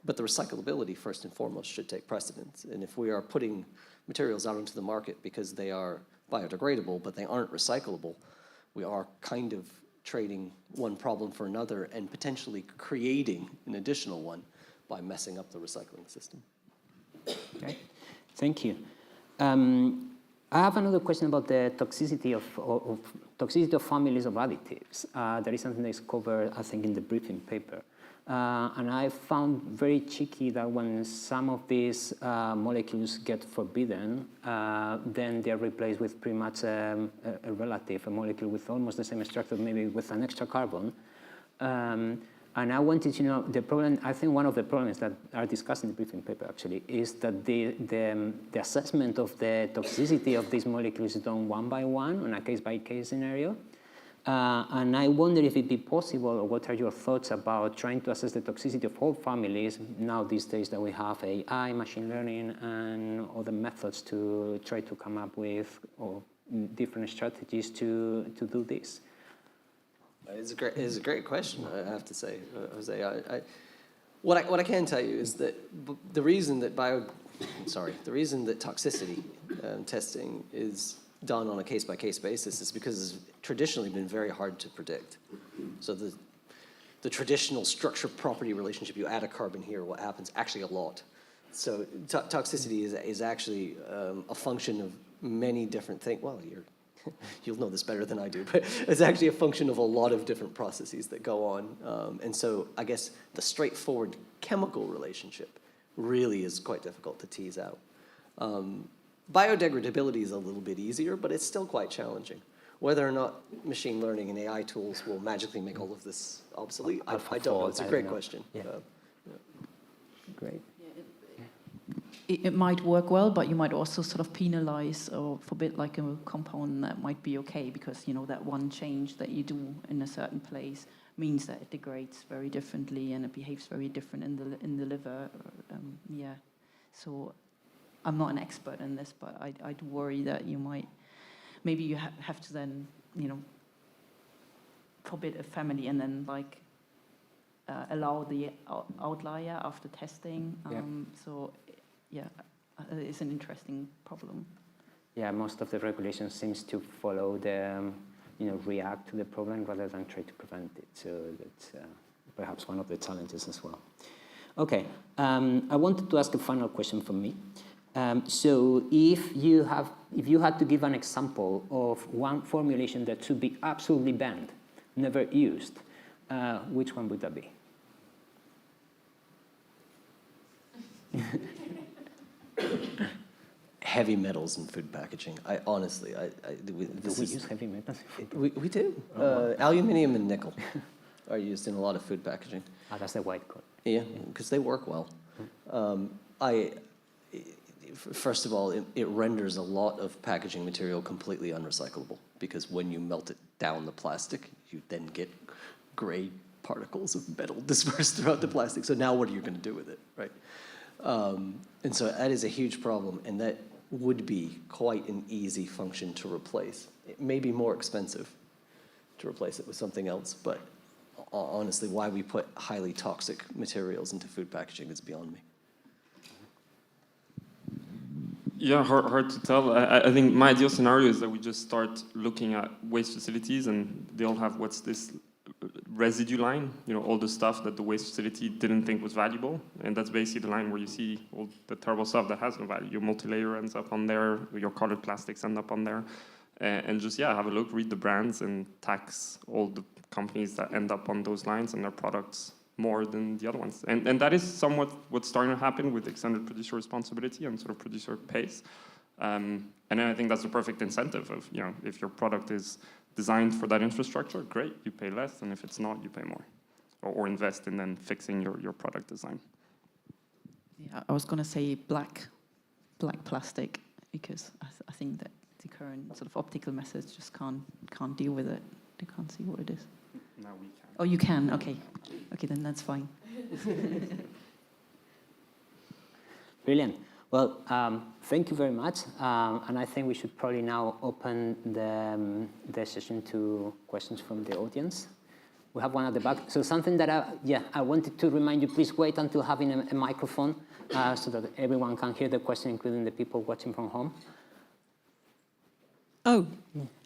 [SPEAKER 2] But the recyclability, first and foremost, should take precedence. And if we are putting materials out into the market because they are biodegradable but they aren't recyclable, we are kind of trading one problem for another and potentially creating an additional one by messing up the recycling system.
[SPEAKER 1] Okay, thank you. I have another question about the toxicity of families of additives. That is something that is covered, I think, in the briefing paper. And I found very cheeky that when some of these molecules get forbidden, then they're replaced with pretty much a molecule with almost the same structure, maybe with an extra carbon. And I wanted to know, the problem, I think one of the problems that are discussed in the briefing paper actually is that the assessment of the toxicity of these molecules is done one by one on a case-by-case scenario. And I wonder if it'd be possible, or what are your thoughts about trying to assess the toxicity of whole families now these days that we have AI, machine learning, and other methods to try to come up with different strategies to do this?
[SPEAKER 2] It's a great question, I have to say, Jose. What I can tell you is that the reason that toxicity testing is done on a case-by-case basis is because it's traditionally been very hard to predict. So the traditional structure-property relationship, you add a carbon here, what happens? Actually a lot. So toxicity is actually a function of many different things. Well, you'll know this better than I do, but it's actually a function of a lot of different processes that go on. And so I guess the straightforward chemical relationship really is quite difficult to tease out. Biodegradability is a little bit easier, but it's still quite challenging. Whether or not machine learning and AI tools will magically make all of this obsolete, I don't know. It's a great question.
[SPEAKER 1] Yeah. Great.
[SPEAKER 5] It might work well, but you might also sort of penalize or forbid like a compound that might be okay because, you know, that one change that you do in a certain place means that it degrades very differently and it behaves very different in the liver. Yeah. So I'm not an expert in this, but I'd worry that you might, maybe you have to then, you know, forbid a family and then like allow the outlier after testing. So yeah, it's an interesting problem.
[SPEAKER 1] Yeah, most of the regulations seems to follow the, react to the problem rather than try to prevent it. So that's perhaps one of the challenges as well. Okay, I wanted to ask a final question from me. So if you had to give an example of one formulation that should be absolutely banned, never used, which one would that be?
[SPEAKER 2] Heavy metals in food packaging. Do we
[SPEAKER 1] use heavy metals in food?
[SPEAKER 2] We do. Aluminium and nickel are used in a lot of food packaging.
[SPEAKER 1] That's the white code.
[SPEAKER 2] Yeah, because they work well. First of all, it renders a lot of packaging material completely unrecyclable because when you melt it down the plastic, you then get gray particles of metal dispersed throughout the plastic. So now what are you going to do with it, right? And so that is a huge problem, and that would be quite an easy function to replace. It may be more expensive to replace it with something else, but honestly, why we put highly toxic materials into food packaging is beyond me.
[SPEAKER 3] Yeah, hard to tell. I think my ideal scenario is that we just start looking at waste facilities and they'll have what's this residue line, all the stuff that the waste facility didn't think was valuable. And that's basically the line where you see all the terrible stuff that has no value. Your multi-layer ends up on there, your colored plastics end up on there. And just, have a look, read the brands and tax all the companies that end up on those lines and their products more than the other ones. And that is somewhat what's starting to happen with extended producer responsibility and sort of producer pays. And then I think that's the perfect incentive of, if your product is designed for that infrastructure, great, you pay less, and if it's not, you pay more. Or invest in then fixing your product design.
[SPEAKER 5] Yeah, I was going to say black plastic, because I think that the current sort of optical methods just can't deal with it. They can't see what it is.
[SPEAKER 3] Now we can.
[SPEAKER 5] Oh, you can, okay. Okay, then that's fine.
[SPEAKER 1] Brilliant. Well, thank you very much. And I think we should probably now open the session to questions from the audience. We have one at the back. So something that I wanted to remind you, please wait until having a microphone so that everyone can hear the question, including the people watching from home.
[SPEAKER 6] Oh,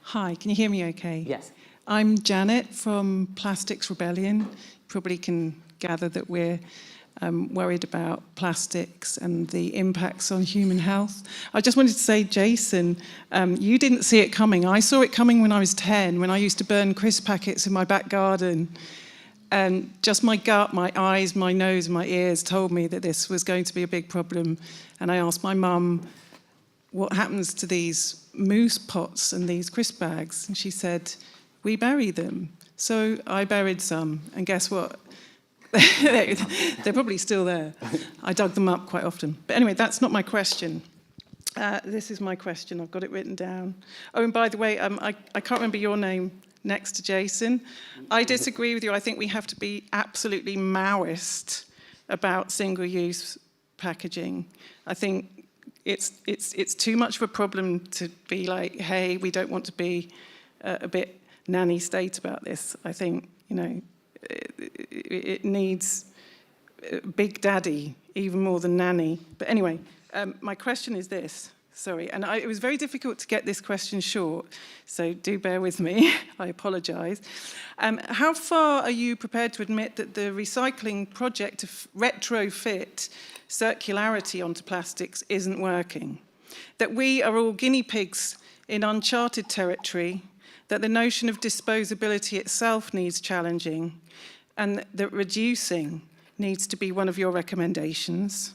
[SPEAKER 6] hi, can you hear me okay?
[SPEAKER 1] Yes.
[SPEAKER 6] I'm Janet from Plastics Rebellion. You probably can gather that we're worried about plastics and the impacts on human health. I just wanted to say, Jason, you didn't see it coming. I saw it coming when I was 10, when I used to burn crisp packets in my back garden. And just my gut, my eyes, my nose, my ears told me that this was going to be a big problem. And I asked my mum, what happens to these mousse pots and these crisp bags? And she said, we bury them. So I buried some, and guess what? They're probably still there. I dug them up quite often. But anyway, that's not my question. This is my question. I've got it written down. Oh, and by the way, I can't remember your name next to Jason. I disagree with you. I think we have to be absolutely Maoist about single-use packaging. I think it's too much of a problem to be like, hey, we don't want to be a bit nanny state about this. I think, you know, it needs Big Daddy even more than nanny. But anyway, my question is this. Sorry, and it was very difficult to get this question short, so do bear with me. I apologise. How far are you prepared to admit that the recycling project to retrofit circularity onto plastics isn't working? That we are all guinea pigs in uncharted territory, that the notion of disposability itself needs challenging, and that reducing needs to be one of your recommendations?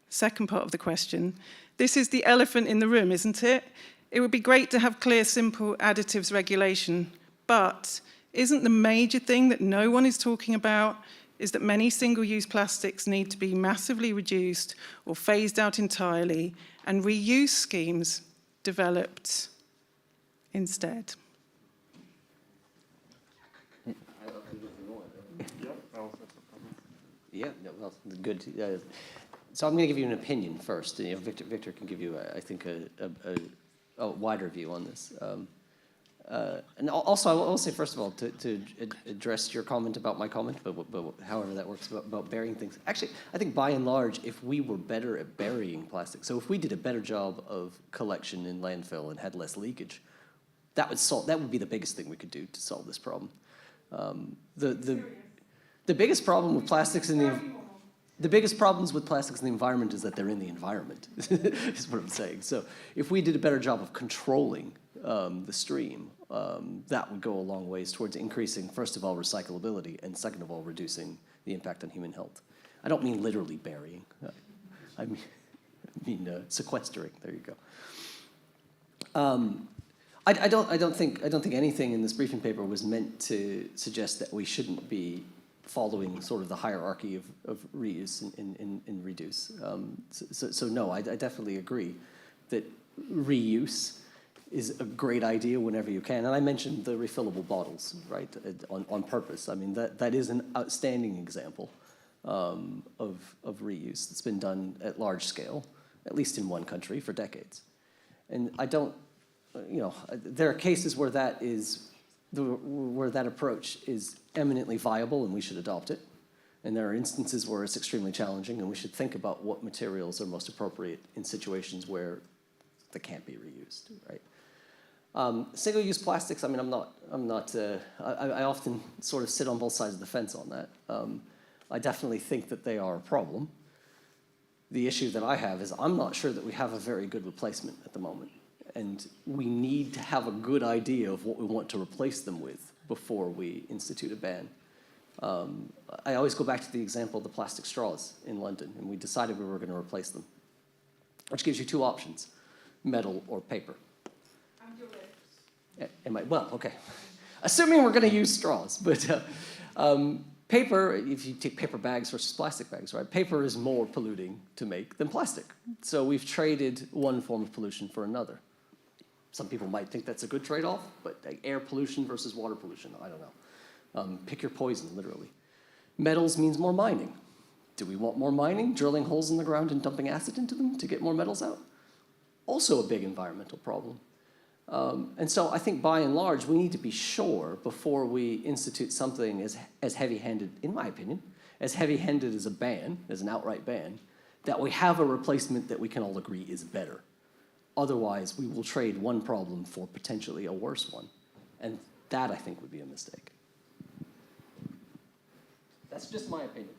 [SPEAKER 6] Second part of the question. This is the elephant in the room, isn't it? It would be great to have clear, simple additives regulation, but isn't the major thing that no one is talking about is that many single-use plastics need to be massively reduced or phased out entirely, and reuse schemes developed instead?
[SPEAKER 2] Yeah, no, well, good. So I'm going to give you an opinion first. You know, Victor can give you, I think, a wider view on this. And also, I will say, first of all, to address your comment about my comment, but however that works, about burying things. Actually, I think by and large, if we were better at burying plastic, so if we did a better job of collection in landfill and had less leakage, that would be the biggest thing we could do to solve this problem. The biggest problem with plastics in the biggest problems with plastics in the environment is that they're in the environment, is what I'm saying. So if we did a better job of controlling the stream, that would go a long ways towards increasing, first of all, recyclability, and second of all, reducing the impact on human health. I don't mean literally burying. I mean sequestering. There you go. I don't think anything in this briefing paper was meant to suggest that we shouldn't be following sort of the hierarchy of reuse and reduce. So no, I definitely agree that reuse is a great idea whenever you can. And I mentioned the refillable bottles, right, on purpose. I mean, that is an outstanding example of reuse that's been done at large scale, at least in one country, for decades. And I don't, you know, there are cases where that approach is eminently viable and we should adopt it. And there are instances where it's extremely challenging and we should think about what materials are most appropriate in situations where they can't be reused, right? Single-use plastics, I mean, I often sort of sit on both sides of the fence on that. I definitely think that they are a problem. The issue that I have is I'm not sure that we have a very good replacement at the moment. And we need to have a good idea of what we want to replace them with before we institute a ban. I always go back to the example of the plastic straws in London, and we decided we were going to replace them, which gives you two options, metal or paper.
[SPEAKER 6] And your lips.
[SPEAKER 2] Well, okay. Assuming we're going to use straws, but paper, if you take paper bags versus plastic bags, right? Paper is more polluting to make than plastic. So we've traded one form of pollution for another. Some people might think that's a good trade-off, but air pollution versus water pollution, I don't know. Pick your poison, literally. Metals means more mining. Do we want more mining, drilling holes in the ground and dumping acid into them to get more metals out? Also a big environmental problem. And so I think by and large, we need to be sure before we institute something as heavy-handed, in my opinion, as heavy-handed as a ban, as an outright ban, that we have a replacement that we can all agree is better. Otherwise, we will trade one problem for potentially a worse one. And that, I think, would be a mistake. That's just my opinion.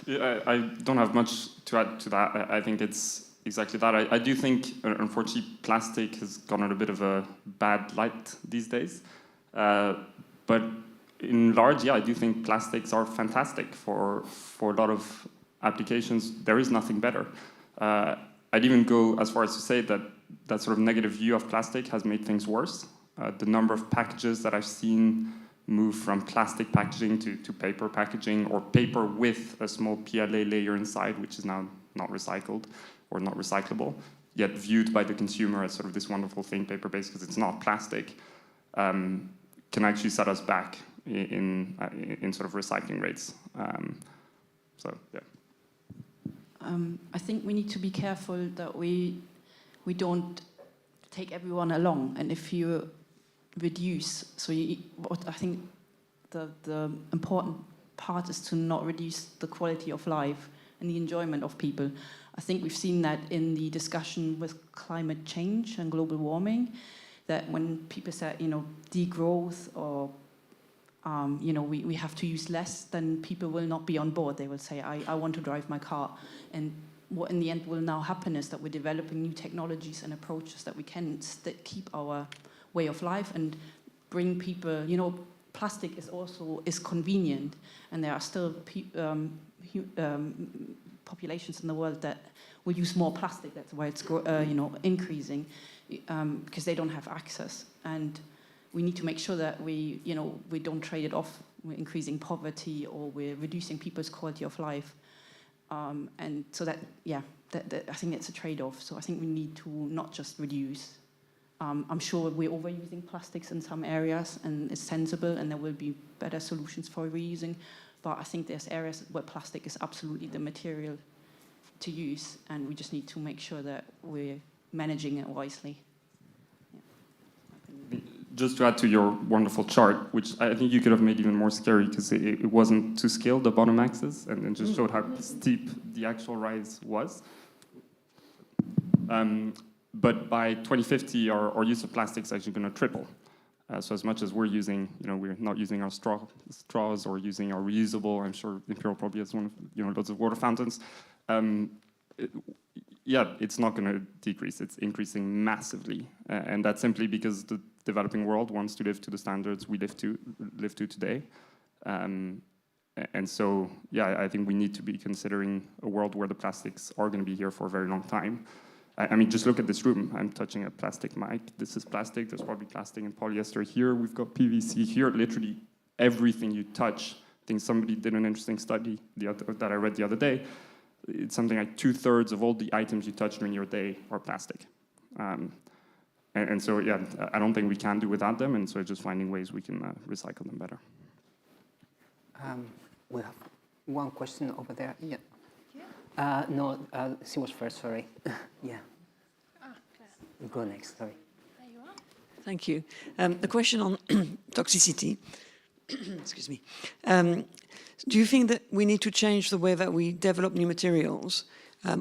[SPEAKER 3] Yeah, I don't have much to add to that. I think it's exactly that. I do think, unfortunately, plastic has gone on a bit of a bad light these days. But in large, yeah, I do think plastics are fantastic for a lot of applications. There is nothing better. I'd even go as far as to say that that sort of negative view of plastic has made things worse. The number of packages that I've seen move from plastic packaging to paper packaging, or paper with a small PLA layer inside, which is now not recycled or not recyclable, yet viewed by the consumer as sort of this wonderful thing, paper-based, because it's not plastic, can actually set us back in sort of recycling rates. So, yeah.
[SPEAKER 5] I think we need to be careful that we don't take everyone along. And if you reduce. So what I think the important part is to not reduce the quality of life and the enjoyment of people. I think we've seen that in the discussion with climate change and global warming, that when people say, degrowth or, we have to use less, then people will not be on board. They will say, I want to drive my car. And what in the end will now happen is that we're developing new technologies and approaches that we can keep our way of life and bring people, plastic is convenient, and there are still populations in the world that will use more plastic. That's why it's increasing, because they don't have access. And we need to make sure that we don't trade it off. We're increasing poverty or we're reducing people's quality of life. And so that I think it's a trade-off. So I think we need to not just reduce. I'm sure we're overusing plastics in some areas, and it's sensible, and there will be better solutions for reusing. But I think there's areas where plastic is absolutely the material to use, and we just need to make sure that we're managing it wisely. Yeah.
[SPEAKER 3] Just to add to your wonderful chart, which I think you could have made even more scary because it wasn't to scale the bottom axis, and just showed how steep the actual rise was. But by 2050, our use of plastic is actually going to triple. So as much as we're using, we're not using our straws or using our reusable. I'm sure Imperial probably has one of, loads of water fountains. It's not going to decrease. It's increasing massively, and that's simply because the developing world wants to live to the standards we live to today. And so, I think we need to be considering a world where the plastics are going to be here for a very long time. I mean, just look at this room. I'm touching a plastic mic. This is plastic. There's probably plastic and polyester here. We've got PVC here. Literally everything you touch. I think somebody did an interesting study that I read the other day. It's something like 2/3 of all the items you touch during your day are plastic. And so, I don't think we can do without them. And so just finding ways we can recycle them better.
[SPEAKER 1] We have one question over there. Yeah. No, she was first, sorry. Yeah. Claire. Go next, sorry.
[SPEAKER 7] There you are. Thank you. The question on toxicity, excuse me. Do you think that we need to change the way that we develop new materials,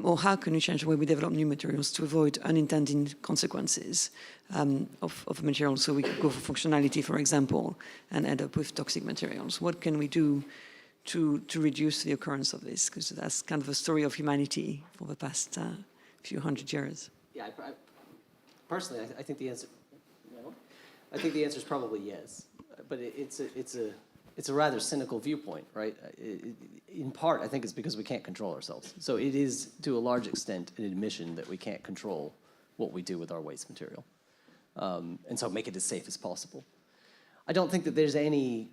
[SPEAKER 7] or how can we change the way we develop new materials to avoid unintended consequences of a material? So we could go for functionality, for example, and end up with toxic materials. What can we do to reduce the occurrence of this? Because that's kind of a story of humanity for the past few hundred years.
[SPEAKER 2] Yeah, personally, I think the answer. I think the answer is probably yes, but it's a rather cynical viewpoint, right? In part, I think it's because we can't control ourselves. So it is, to a large extent, an admission that we can't control what we do with our waste material, and so make it as safe as possible. I don't think that there's any.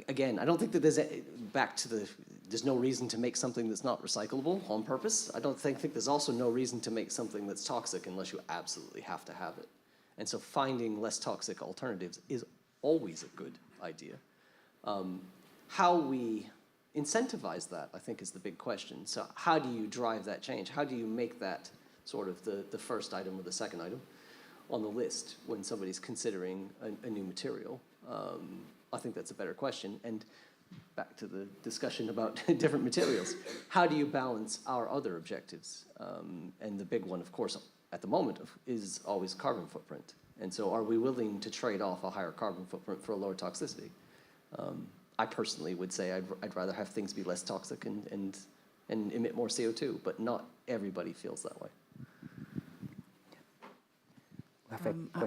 [SPEAKER 2] Again, I don't think that there's no reason to make something that's not recyclable on purpose. I don't think there's also no reason to make something that's toxic unless you absolutely have to have it. And so finding less toxic alternatives is always a good idea. How we incentivize that, I think, is the big question. So how do you drive that change? How do you make that sort of the first item or the second item on the list when somebody's considering a new material? I think that's a better question. And back to the discussion about different materials, how do you balance our other objectives? And the big one, of course, at the moment is always carbon footprint. And so are we willing to trade off a higher carbon footprint for a lower toxicity? I personally would say I'd rather have things be less toxic and emit more CO2, but not everybody feels that way.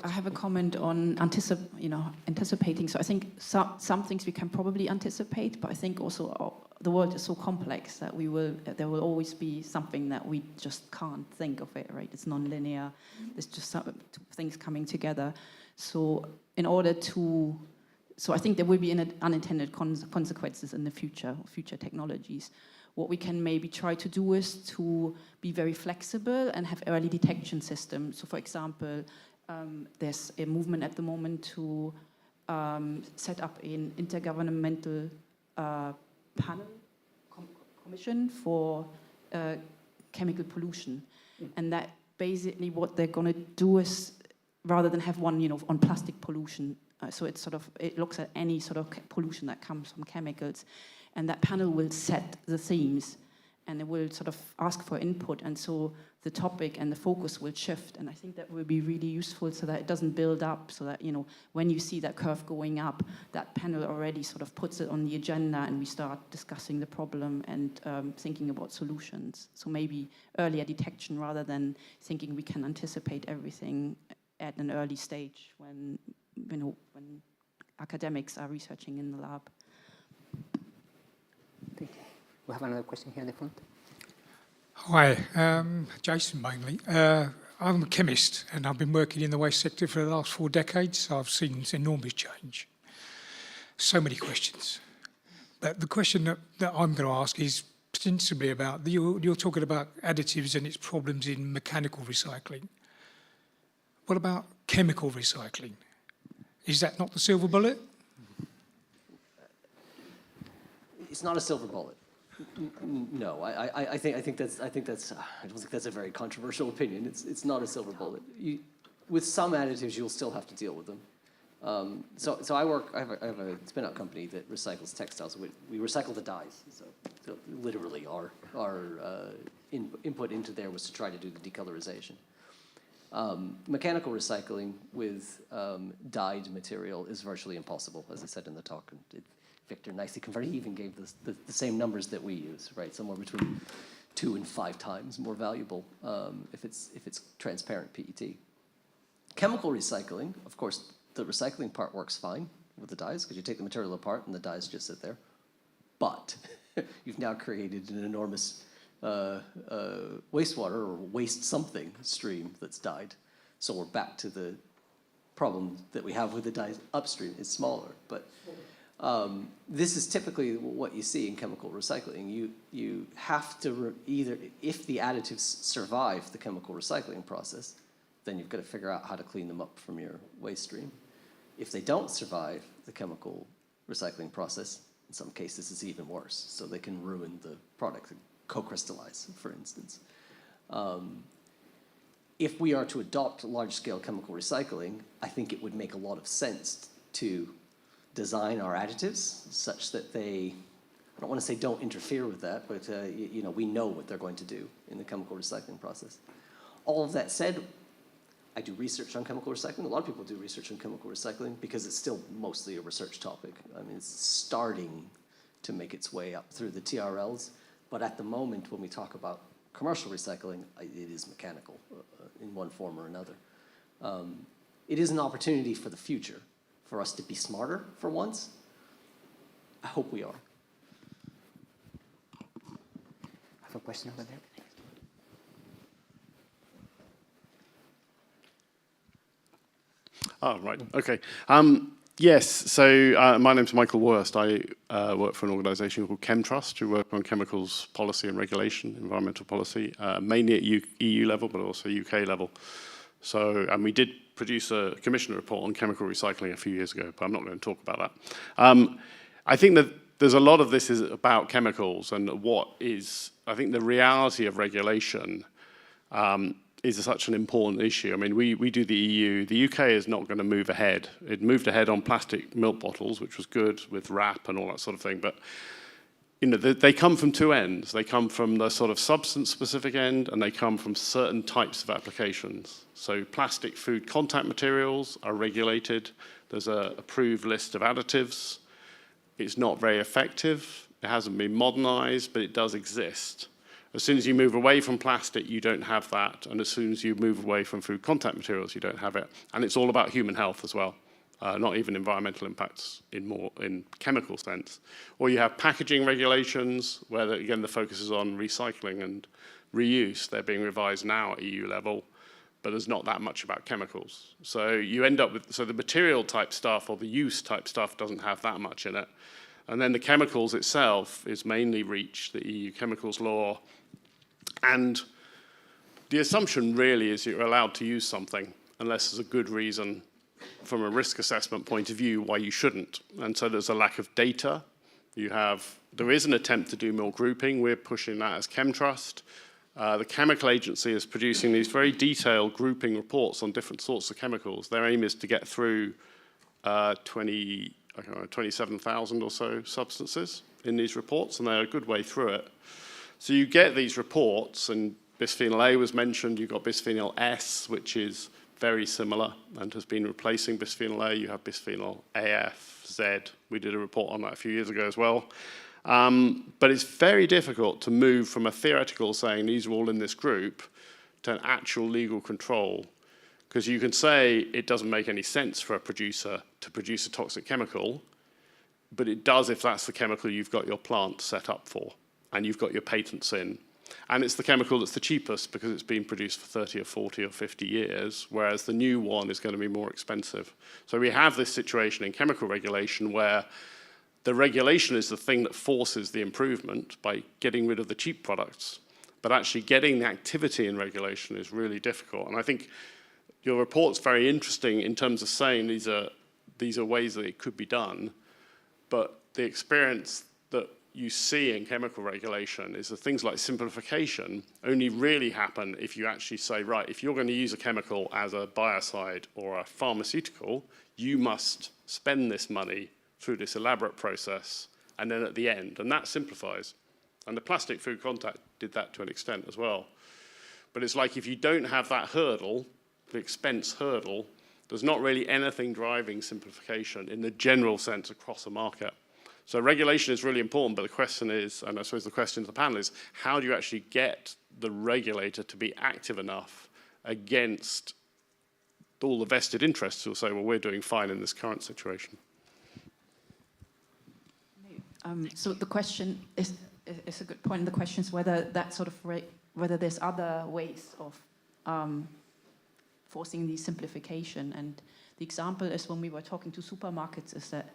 [SPEAKER 5] I have a comment on anticipating. So I think some things we can probably anticipate, but I think also the world is so complex that there will always be something that we just can't think of it, right? It's non-linear. There's just some things coming together. So I think there will be unintended consequences in the future technologies. What we can maybe try to do is to be very flexible and have early detection systems. So for example, there's a movement at the moment to set up an intergovernmental panel commission for chemical pollution. And that basically what they're going to do is rather than have one, on plastic pollution. So it looks at any sort of pollution that comes from chemicals, and that panel will set the themes, and it will sort of ask for input, and so the topic and the focus will shift, and I think that will be really useful so that it doesn't build up, so that, when you see that curve going up, that panel already sort of puts it on the agenda, and we start discussing the problem and thinking about solutions. So maybe earlier detection rather than thinking we can anticipate everything at an early stage when academics are researching in the lab.
[SPEAKER 1] Thank you. We have another question here in the front.
[SPEAKER 8] Hi, Jason mainly. I'm a chemist and I've been working in the waste sector for the last 4 decades. I've seen enormous change. So many questions. But the question that I'm going to ask is principally about, you're talking about additives and its problems in mechanical recycling. What about chemical recycling? Is that not the silver bullet?
[SPEAKER 2] It's not a silver bullet. No, I think that's I don't think that's a very controversial opinion. It's not a silver bullet. With some additives, you'll still have to deal with them. So I have a spin-out company that recycles textiles. We recycle the dyes. So literally our input into there was to try to do the decolorization. Mechanical recycling with dyed material is virtually impossible, as I said in the talk. Victor nicely converted. He even gave the same numbers that we use, right? Somewhere between 2 and 5 times more valuable if it's transparent PET. Chemical recycling, of course, the recycling part works fine with the dyes because you take the material apart and the dyes just sit there. But you've now created an enormous wastewater or waste something stream that's dyed. So we're back to the problem that we have with the dyes upstream. It's smaller, but this is typically what you see in chemical recycling. You have to either, if the additives survive the chemical recycling process, then you've got to figure out how to clean them up from your waste stream. If they don't survive the chemical recycling process, in some cases it's even worse. So they can ruin the product, co-crystallize, for instance. If we are to adopt large-scale chemical recycling, I think it would make a lot of sense to design our additives such that they, I don't want to say don't interfere with that, but we know what they're going to do in the chemical recycling process. All of that said, I do research on chemical recycling. A lot of people do research on chemical recycling because it's still mostly a research topic. I mean, it's starting to make its way up through the TRLs, but at the moment when we talk about commercial recycling, it is mechanical in one form or another. It is an opportunity for the future, for us to be smarter for once. I hope we are.
[SPEAKER 1] I have a question over there.
[SPEAKER 9] Oh, right, okay. Yes, so my name's Michael Worst. I work for an organisation called ChemTrust, who work on chemicals policy and regulation, environmental policy, mainly at EU level, but also UK level. So, and we did produce a commission report on chemical recycling a few years ago, but I'm not going to talk about that. I think that there's a lot of this is about chemicals and what is, I think the reality of regulation is such an important issue. I mean, we do the EU. The UK is not going to move ahead. It moved ahead on plastic milk bottles, which was good with wrap and all that sort of thing. But they come from 2 ends. They come from the sort of substance-specific end, and they come from certain types of applications. So plastic food contact materials are regulated. There's an approved list of additives. It's not very effective. It hasn't been modernized, but it does exist. As soon as you move away from plastic, you don't have that. And as soon as you move away from food contact materials, you don't have it. And it's all about human health as well, not even environmental impacts in chemical sense. Or you have packaging regulations, where, again, the focus is on recycling and reuse. They're being revised now at EU level, but there's not that much about chemicals. So you end up with, so the material type stuff or the use type stuff doesn't have that much in it. And then the chemicals itself is mainly REACH, the EU chemicals law. And the assumption really is you're allowed to use something unless there's a good reason from a risk assessment point of view why you shouldn't. And so there's a lack of data. There is an attempt to do more grouping. We're pushing that as ChemTrust. the chemical agency is producing these very detailed grouping reports on different sorts of chemicals. Their aim is to get through 27,000 or so substances in these reports, and they're a good way through it. So you get these reports, and bisphenol A was mentioned. You've got bisphenol S, which is very similar and has been replacing bisphenol A. You have bisphenol AF, Z. We did a report on that a few years ago as well. But it's very difficult to move from a theoretical saying these are all in this group to an actual legal control. Because you can say it doesn't make any sense for a producer to produce a toxic chemical, but it does if that's the chemical you've got your plant set up for and you've got your patents in. And it's the chemical that's the cheapest because it's been produced for 30 or 40 or 50 years, whereas the new one is going to be more expensive. So we have this situation in chemical regulation where the regulation is the thing that forces the improvement by getting rid of the cheap products, but actually getting the activity in regulation is really difficult. And I think your report's very interesting in terms of saying these are ways that it could be done, but the experience that you see in chemical regulation is that things like simplification only really happen if you actually say, right, if you're going to use a chemical as a biocide or a pharmaceutical, you must spend this money through this elaborate process, and then at the end, and that simplifies. And the plastic food contact did that to an extent as well. But it's like if you don't have that hurdle, the expense hurdle, there's not really anything driving simplification in the general sense across a market. So regulation is really important, but the question is, and I suppose the question to the panel is, how do you actually get the regulator to be active enough against all the vested interests who will say, well, we're doing fine in this current situation?
[SPEAKER 5] So the question is a good point. The question is whether that sort of whether there's other ways of forcing the simplification. And the example is when we were talking to supermarkets is that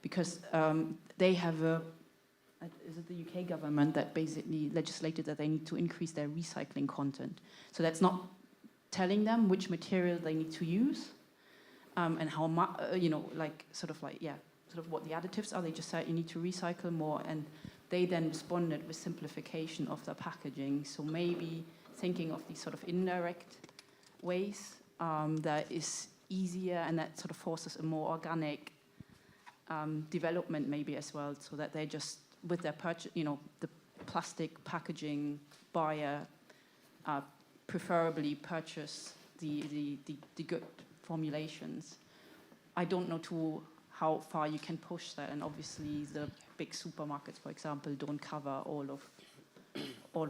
[SPEAKER 5] because they have is it the UK government that basically legislated that they need to increase their recycling content. So that's not telling them which material they need to use and how much, sort of what the additives are. They just said you need to recycle more, and they then responded with simplification of the packaging. So maybe thinking of these sort of indirect ways that is easier and that sort of forces a more organic development maybe as well, so that they just, with their purchase, the plastic packaging buyer preferably purchase the good formulations. I don't know how far you can push that, and obviously the big supermarkets, for example, don't cover all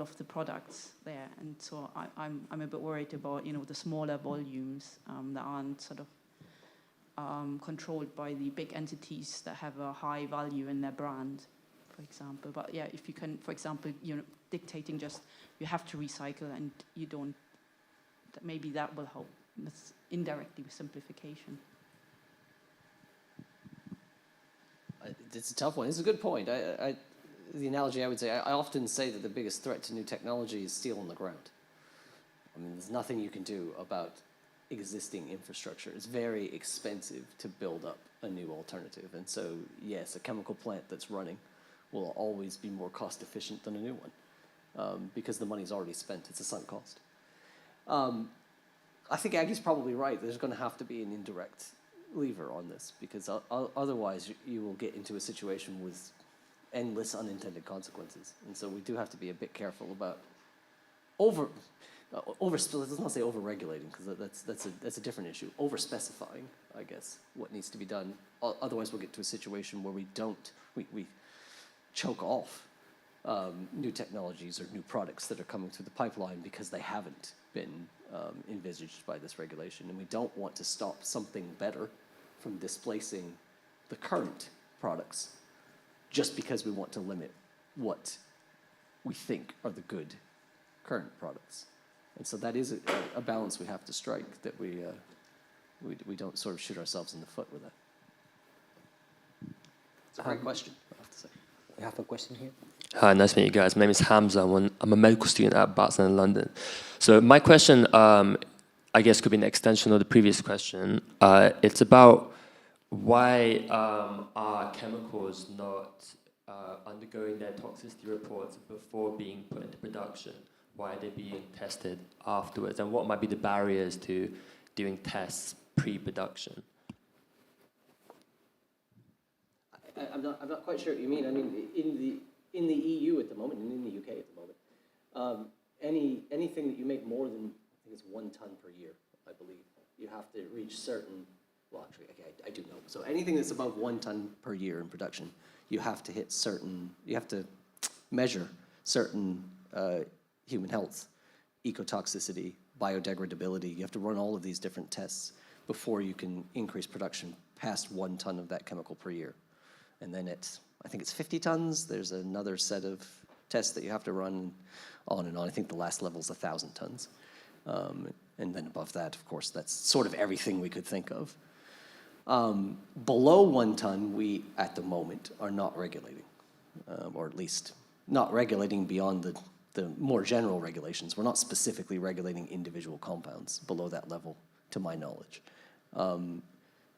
[SPEAKER 5] of the products there, and so I'm a bit worried about the smaller volumes that aren't sort of controlled by the big entities that have a high value in their brand, for example. But yeah, if you can, for example, dictating just you have to recycle and you don't, maybe that will help indirectly with simplification.
[SPEAKER 2] It's a tough one. It's a good point. The analogy I would say, I often say that the biggest threat to new technology is steel on the ground. I mean, there's nothing you can do about existing infrastructure. It's very expensive to build up a new alternative. And so, yes, a chemical plant that's running will always be more cost efficient than a new one because the money's already spent. It's a sunk cost. I think Aggie's probably right. There's going to have to be an indirect lever on this, because otherwise you will get into a situation with endless unintended consequences. And so we do have to be a bit careful about let's not say over-regulating, because that's a different issue. Over-specifying, I guess, what needs to be done. Otherwise we'll get to a situation where we choke off new technologies or new products that are coming through the pipeline because they haven't been envisaged by this regulation. And we don't want to stop something better from displacing the current products just because we want to limit what we think are the good current products. And so that is a balance we have to strike, that we don't sort of shoot ourselves in the foot with that. It's a great question, I have to say.
[SPEAKER 10] We have a question here.
[SPEAKER 11] Hi, nice to meet you guys. My name is Hamza. I'm a medical student at Barcelona, London. So my question, I guess, could be an extension of the previous question. It's about why are chemicals not undergoing their toxicity reports before being put into production? why are they being tested afterwards? And what might be the barriers to doing tests pre-production?
[SPEAKER 2] I'm not quite sure what you mean. I mean, in the EU at the moment, and in the UK at the moment, anything that you make more than, I think it's 1 ton per year, I believe, you have to reach certain, well, actually, okay, I do know. So anything that's above 1 ton per year in production, you have to hit certain, you have to measure certain human health, ecotoxicity, biodegradability. You have to run all of these different tests before you can increase production past 1 ton of that chemical per year. And then I think it's 50 tons. There's another set of tests that you have to run on and on. I think the last level is 1,000 tons. And then above that, of course, that's sort of everything we could think of. Below 1 ton, we, at the moment, are not regulating, or at least not regulating beyond the more general regulations. We're not specifically regulating individual compounds below that level, to my knowledge. The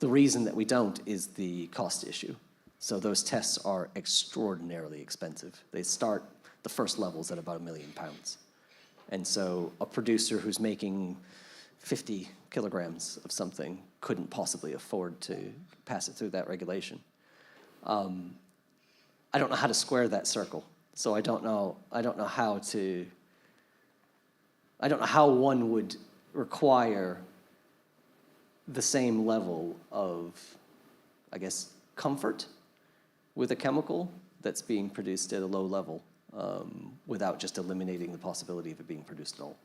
[SPEAKER 2] reason that we don't is the cost issue. So those tests are extraordinarily expensive. They start, the first levels at about £1 million. And so a producer who's making 50 kilograms of something couldn't possibly afford to pass it through that regulation. I don't know how to square that circle. So I don't know how one would require the same level of, I guess, comfort with a chemical that's being produced at a low level without just eliminating the possibility of it being produced at all.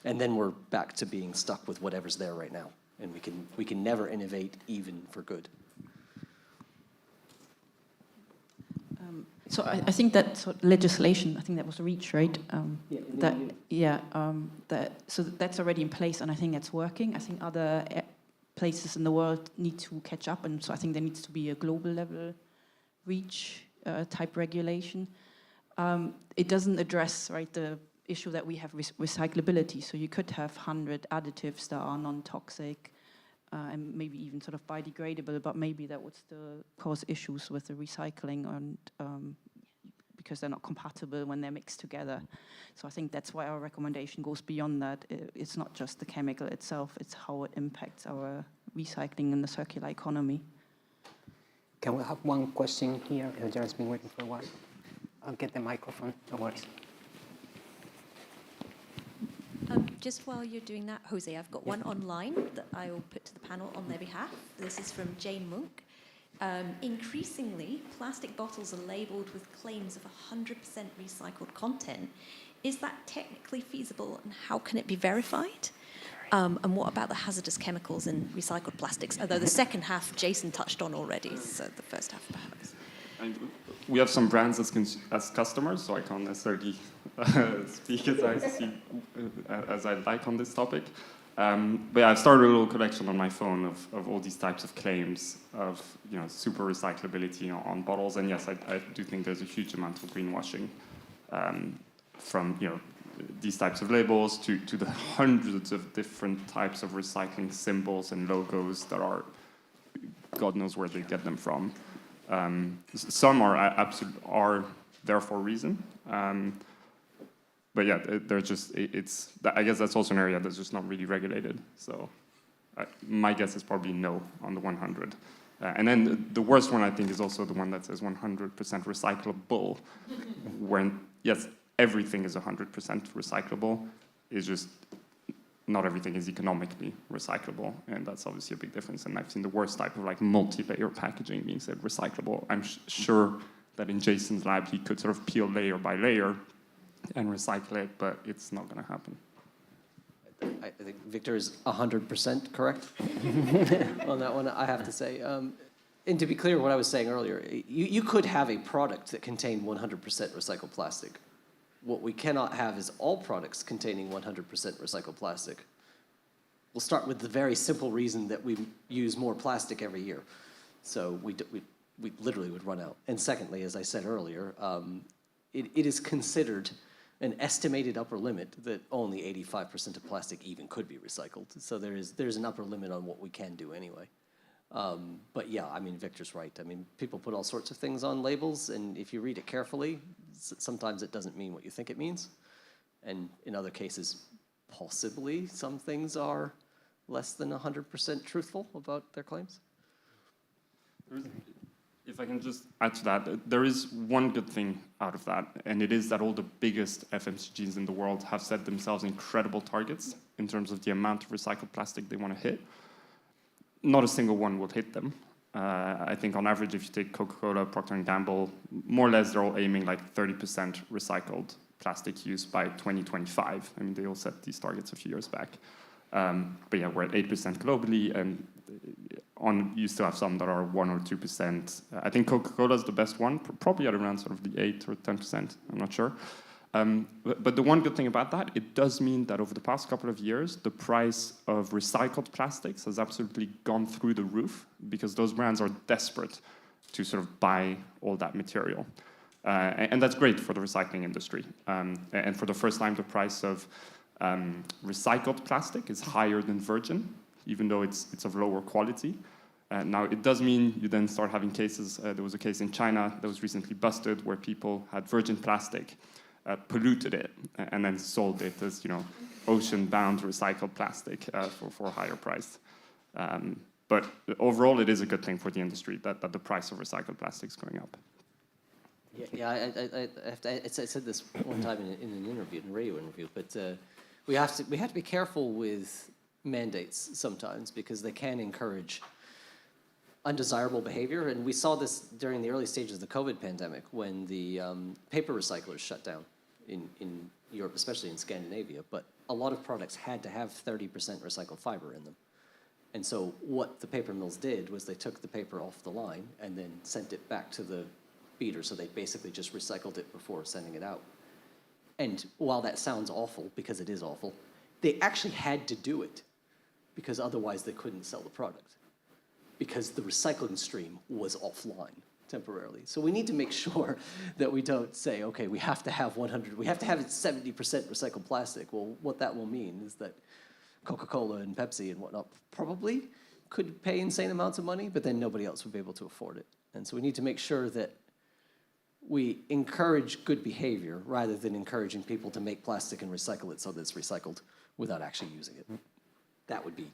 [SPEAKER 2] And then we're back to being stuck with whatever's there right now. And we can never innovate even for good.
[SPEAKER 5] So I think that sort of legislation, I think that was REACH, right? So that's already in place, and I think that's working. I think other places in the world need to catch up, and so I think there needs to be a global level REACH type regulation. It doesn't address, right, the issue that we have with recyclability. So you could have 100 additives that are non-toxic and maybe even sort of biodegradable, but maybe that would still cause issues with the recycling and because they're not compatible when they're mixed together. So I think that's why our recommendation goes beyond that. It's not just the chemical itself, it's how it impacts our recycling and the circular economy.
[SPEAKER 1] Can we have one question here? There's been waiting for a while. I'll get the microphone, no worries.
[SPEAKER 10] Just while you're doing that, Jose, I've got one online that I will put to the panel on their behalf. This is from Jane Monk. Increasingly, plastic bottles are labelled with claims of 100% recycled content. Is that technically feasible, and how can it be verified? And what about the hazardous chemicals in recycled plastics? Although the second half Jason touched on already, so the first half perhaps.
[SPEAKER 3] And we have some brands as customers, so I can't necessarily speak as I like on this topic. But yeah, I've started a little collection on my phone of all these types of claims of super recyclability on bottles, and yes, I do think there's a huge amount of greenwashing from these types of labels to the hundreds of different types of recycling symbols and logos that are, God knows where they get them from. Some are there for a reason, but yeah, they're just I guess that's also an area that's just not really regulated. So my guess is probably no on the 100. And then the worst one I think is also the one that says 100% recyclable, when yes, everything is 100% recyclable. It's just not everything is economically recyclable, and that's obviously a big difference. And I've seen the worst type of multi-layer packaging being said recyclable. I'm sure that in Jason's lab he could sort of peel layer by layer and recycle it, but it's not going to happen.
[SPEAKER 2] I think Victor is 100% correct on that one, I have to say. And to be clear, what I was saying earlier, you could have a product that contained 100% recycled plastic. What we cannot have is all products containing 100% recycled plastic. We'll start with the very simple reason that we use more plastic every year. So we literally would run out. And secondly, as I said earlier, it is considered an estimated upper limit that only 85% of plastic even could be recycled. So there's an upper limit on what we can do anyway. But yeah, I mean, Victor's right. I mean, people put all sorts of things on labels, and if you read it carefully, sometimes it doesn't mean what you think it means. And in other cases, possibly some things are less than 100% truthful about their claims?
[SPEAKER 3] If I can just add to that, there is one good thing out of that, and it is that all the biggest FMCGs in the world have set themselves incredible targets in terms of the amount of recycled plastic they want to hit. Not a single one will hit them. I think on average, if you take Coca-Cola, Procter & Gamble, more or less they're all aiming like 30% recycled plastic use by 2025. I mean, they all set these targets a few years back. But yeah, we're at 8% globally, and you still have some that are 1 or 2%. I think Coca-Cola is the best one, probably at around sort of the 8 or 10%, I'm not sure. But the one good thing about that, it does mean that over the past couple of years, the price of recycled plastics has absolutely gone through the roof because those brands are desperate to sort of buy all that material. And that's great for the recycling industry. And for the first time, the price of recycled plastic is higher than virgin, even though it's of lower quality. Now, it does mean you then start having cases. There was a case in China that was recently busted where people had virgin plastic, polluted it, and then sold it as, ocean-bound recycled plastic for a higher price. But overall, it is a good thing for the industry that the price of recycled plastic is going up.
[SPEAKER 2] Yeah, I said this one time in an interview, in a radio interview, but we have to be careful with mandates sometimes because they can encourage undesirable behavior. And we saw this during the early stages of the COVID pandemic when the paper recyclers shut down in Europe, especially in Scandinavia. But a lot of products had to have 30% recycled fiber in them. And so what the paper mills did was they took the paper off the line and then sent it back to the beater. So they basically just recycled it before sending it out. And while that sounds awful, because it is awful, they actually had to do it because otherwise they couldn't sell the product because the recycling stream was offline temporarily. So we need to make sure that we don't say, okay, we have to have 70% recycled plastic. Well, what that will mean is that Coca-Cola and Pepsi and whatnot probably could pay insane amounts of money, but then nobody else would be able to afford it. And so we need to make sure that we encourage good behavior rather than encouraging people to make plastic and recycle it so that it's recycled without actually using it. That would be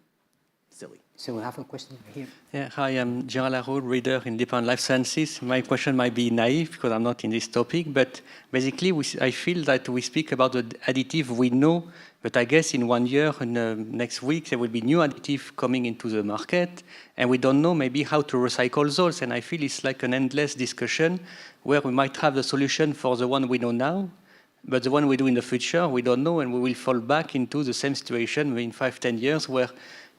[SPEAKER 2] silly.
[SPEAKER 1] So we have a question here.
[SPEAKER 12] Yeah, hi, I'm Gerald Laroux, reader in Independent Life Sciences. My question might be naive because I'm not in this topic, but basically I feel that we speak about the additive we know, but I guess in 1 year, next week, there will be new additive coming into the market, and we don't know maybe how to recycle those, and I feel it's like an endless discussion where we might have the solution for the one we know now, but the one we do in the future, we don't know, and we will fall back into the same situation in 5-10 years where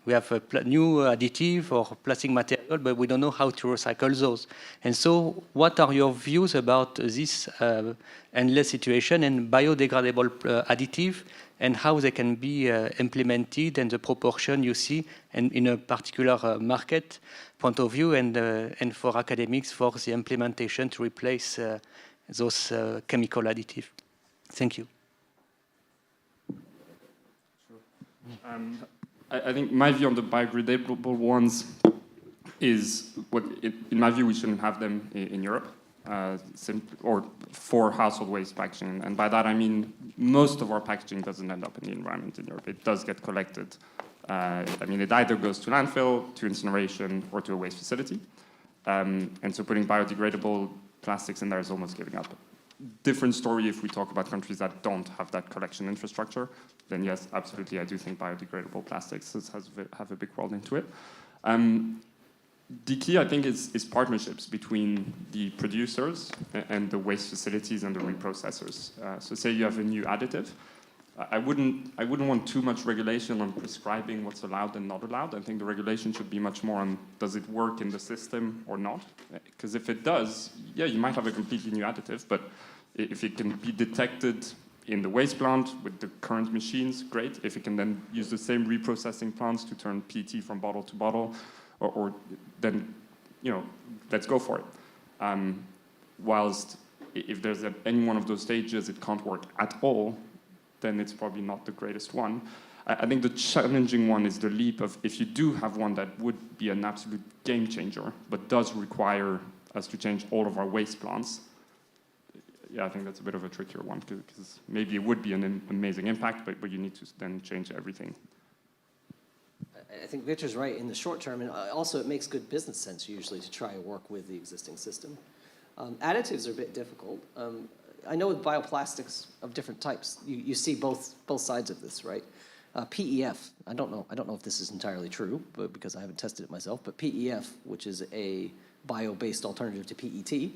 [SPEAKER 12] we have a new additive or plastic material, but we don't know how to recycle those. And so what are your views about this endless situation and biodegradable additive and how they can be implemented and the proportion you see and in a particular market point of view and for academics for the implementation to replace those chemical additives? Thank you.
[SPEAKER 3] I think my view on the biodegradable ones is, in my view, we shouldn't have them in Europe, or for household waste packaging. And by that, I mean most of our packaging doesn't end up in the environment in Europe. It does get collected. I mean, it either goes to landfill, to incineration, or to a waste facility. And so putting biodegradable plastics in there is almost giving up. Different story if we talk about countries that don't have that collection infrastructure, then yes, absolutely, I do think biodegradable plastics have a big role into it. The key, I think, is partnerships between the producers and the waste facilities and the reprocessors. So say you have a new additive, I wouldn't want too much regulation on prescribing what's allowed and not allowed. I think the regulation should be much more on, does it work in the system or not? Because if it does, yeah, you might have a completely new additive, but if it can be detected in the waste plant with the current machines, great. If it can then use the same reprocessing plants to turn PET from bottle to bottle, or then, let's go for it. Whilst if there's at any one of those stages it can't work at all, then it's probably not the greatest one. I think the challenging one is the leap of if you do have one that would be an absolute game changer, but does require us to change all of our waste plants, yeah, I think that's a bit of a trickier one because maybe it would be an amazing impact, but you need to then change everything.
[SPEAKER 2] I think Victor's right in the short term, and also it makes good business sense usually to try and work with the existing system. Additives are a bit difficult. I know with bioplastics of different types, you see both sides of this, right? PEF, I don't know if this is entirely true, but because I haven't tested it myself, but PEF, which is a bio-based alternative to PET,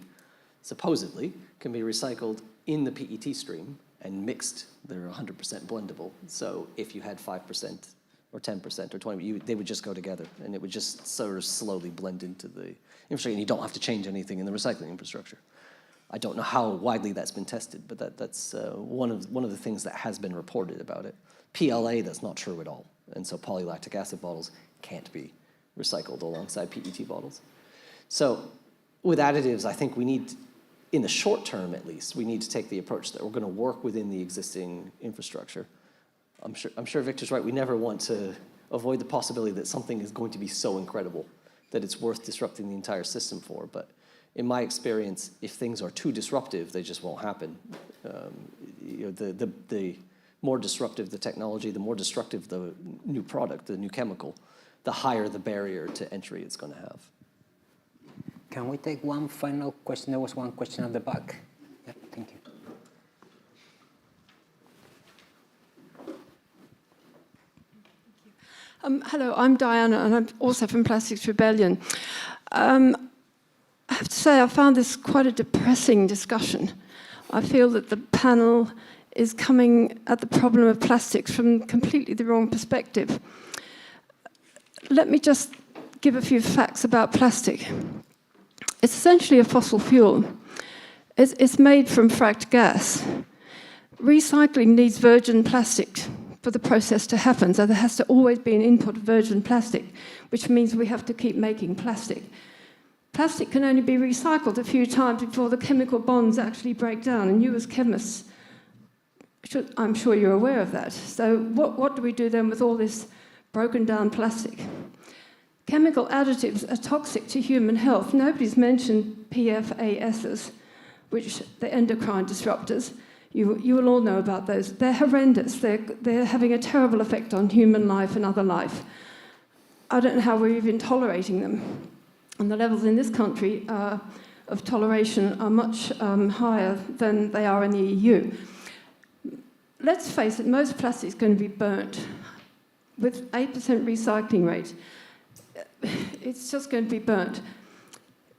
[SPEAKER 2] supposedly can be recycled in the PET stream and mixed. They're 100% blendable. So if you had 5% or 10% or 20%, they would just go together and it would just sort of slowly blend into the infrastructure, and you don't have to change anything in the recycling infrastructure. I don't know how widely that's been tested, but that's one of the things that has been reported about it. PLA, that's not true at all. And so polylactic acid bottles can't be recycled alongside PET bottles. So with additives, I think we need, in the short term at least, we need to take the approach that we're going to work within the existing infrastructure. I'm sure Victor's right. We never want to avoid the possibility that something is going to be so incredible that it's worth disrupting the entire system for. But in my experience, if things are too disruptive, they just won't happen. The more disruptive the technology, the more destructive the new product, the new chemical, the higher the barrier to entry it's going to have.
[SPEAKER 1] Can we take one final question? There was one question at the back. Yeah, thank you.
[SPEAKER 13] Hello, I'm Diana, and I'm also from Plastics Rebellion. I have to say I found this quite a depressing discussion. I feel that the panel is coming at the problem of plastics from completely the wrong perspective. Let me just give a few facts about plastic. It's essentially a fossil fuel. It's made from fracked gas. Recycling needs virgin plastic for the process to happen, so there has to always be an input of virgin plastic, which means we have to keep making plastic. Plastic can only be recycled a few times before the chemical bonds actually break down, and you as chemists, I'm sure you're aware of that. So what do we do then with all this broken down plastic? Chemical additives are toxic to human health. Nobody's mentioned PFASs, which the endocrine disruptors. You will all know about those. They're horrendous. They're having a terrible effect on human life and other life. I don't know how we're even tolerating them. And the levels in this country of toleration are much higher than they are in the EU. Let's face it, most plastic is going to be burnt. With 8% recycling rate, it's just going to be burnt.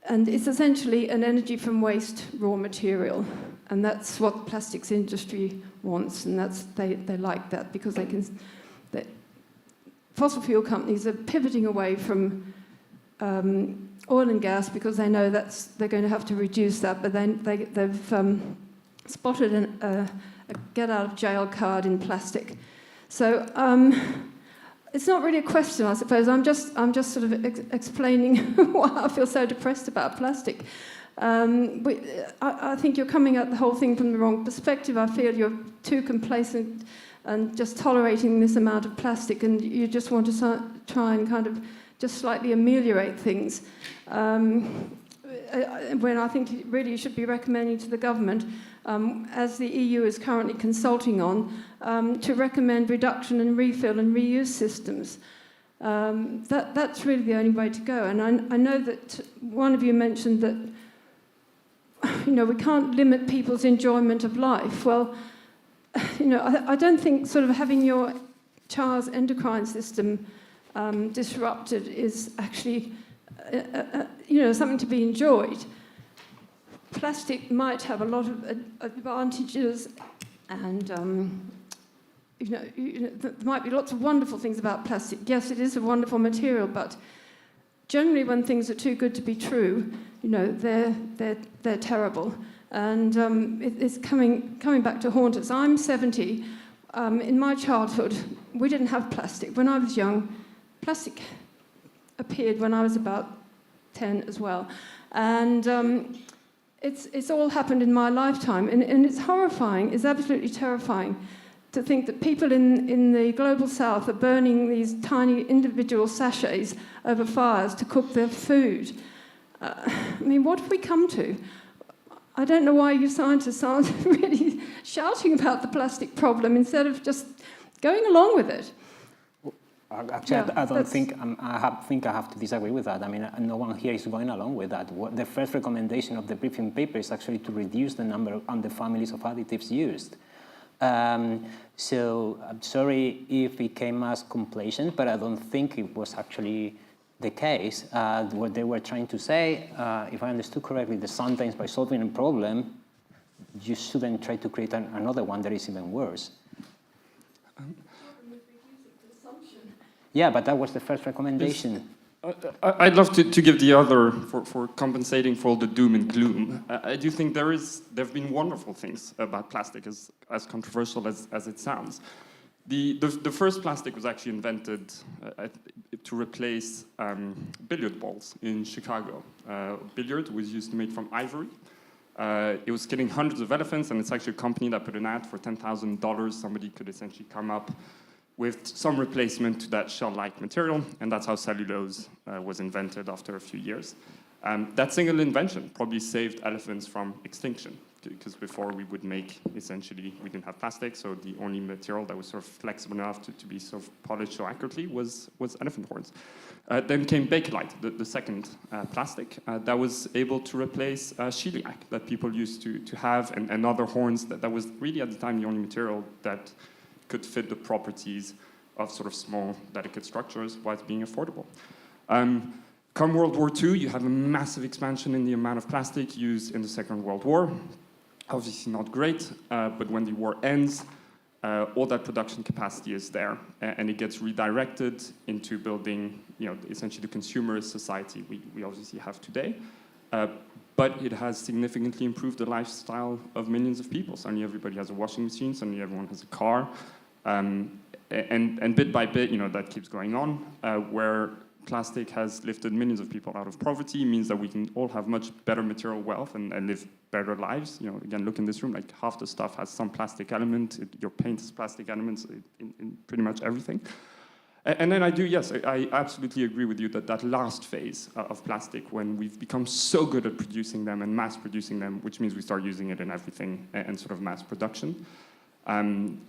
[SPEAKER 13] And it's essentially an energy from waste raw material. And that's what the plastics industry wants, and they like that because fossil fuel companies are pivoting away from oil and gas because they know they're going to have to reduce that, but then they've spotted a get-out-of-jail card in plastic. So it's not really a question, I suppose. I'm just sort of explaining why I feel so depressed about plastic. I think you're coming at the whole thing from the wrong perspective. I feel you're too complacent and just tolerating this amount of plastic, and you just want to try and kind of just slightly ameliorate things. When I think really you should be recommending to the government, as the EU is currently consulting on, to recommend reduction and refill and reuse systems. That's really the only way to go. And I know that one of you mentioned that we can't limit people's enjoyment of life. Well, I don't think sort of having your child's endocrine system disrupted is actually, something to be enjoyed. Plastic might have a lot of advantages, and there might be lots of wonderful things about plastic. Yes, it is a wonderful material, but generally, when things are too good to be true, they're terrible, and it's coming back to haunt us. I'm 70. In my childhood, we didn't have plastic. When I was young, plastic appeared when I was about 10 as well, and it's all happened in my lifetime, and it's horrifying. It's absolutely terrifying to think that people in the global south are burning these tiny individual sachets over fires to cook their food. What have we come to? I don't know why you scientists aren't really shouting about the plastic problem instead of just going along with it.
[SPEAKER 1] Actually,
[SPEAKER 13] Yeah,
[SPEAKER 1] I don't
[SPEAKER 13] that's-
[SPEAKER 1] think I have to disagree with that. I mean, no one here is going along with that. The first recommendation of the briefing paper is actually to reduce the number and the families of additives used. So I'm sorry if it came as completion, but I don't think it was actually the case. What they were trying to say, if I understood correctly, that sometimes by solving a problem, you shouldn't try to create another one that is even worse. Yeah, but that was the first recommendation.
[SPEAKER 3] I'd love to give the other for compensating for all the doom and gloom. I do think there have been wonderful things about plastic, as controversial as it sounds. The first plastic was actually invented to replace billiard balls in Chicago. Billiard was used to made from ivory. It was killing hundreds of elephants, and it's actually a company that put an ad for $10,000. Somebody could essentially come up with some replacement to that shell-like material, and that's how cellulose was invented after a few years. That single invention probably saved elephants from extinction, because before we would make, essentially, we didn't have plastic, so the only material that was sort of flexible enough to be sort of polished so accurately was elephant horns. Then came Bakelite, the second plastic, that was able to replace shellac that people used to have, and other horns that was really at the time the only material that could fit the properties of sort of small, delicate structures while being affordable. Come World War II, you have a massive expansion in the amount of plastic used in the Second World War. Obviously not great, but when the war ends, all that production capacity is there, and it gets redirected into building, essentially the consumerist society we obviously have today. But it has significantly improved the lifestyle of millions of people. Suddenly everybody has a washing machine, suddenly everyone has a car. And bit by bit, that keeps going on, where plastic has lifted millions of people out of poverty, means that we can all have much better material wealth and live better lives. Again, look in this room, like half the stuff has some plastic element. Your paint has plastic elements in pretty much everything. And then I absolutely agree with you that last phase of plastic, when we've become so good at producing them and mass producing them, which means we start using it in everything and sort of mass production. And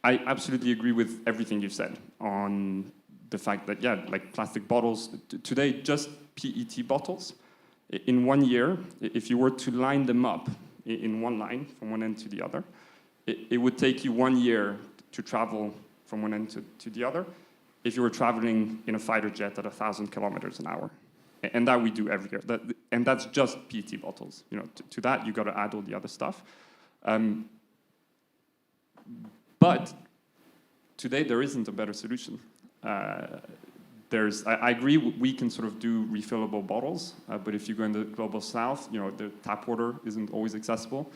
[SPEAKER 3] I absolutely agree with everything you've said on the fact that, like plastic bottles, today just PET bottles, in 1 year, if you were to line them up in one line from one end to the other, it would take you 1 year to travel from one end to the other, if you were traveling in a fighter jet at 1,000 kilometers an hour. And that we do every year. And that's just PET bottles. To that, you got to add all the other stuff. But today, there isn't a better solution. I agree, we can sort of do refillable bottles, but if you go in the global south, the tap water isn't always accessible.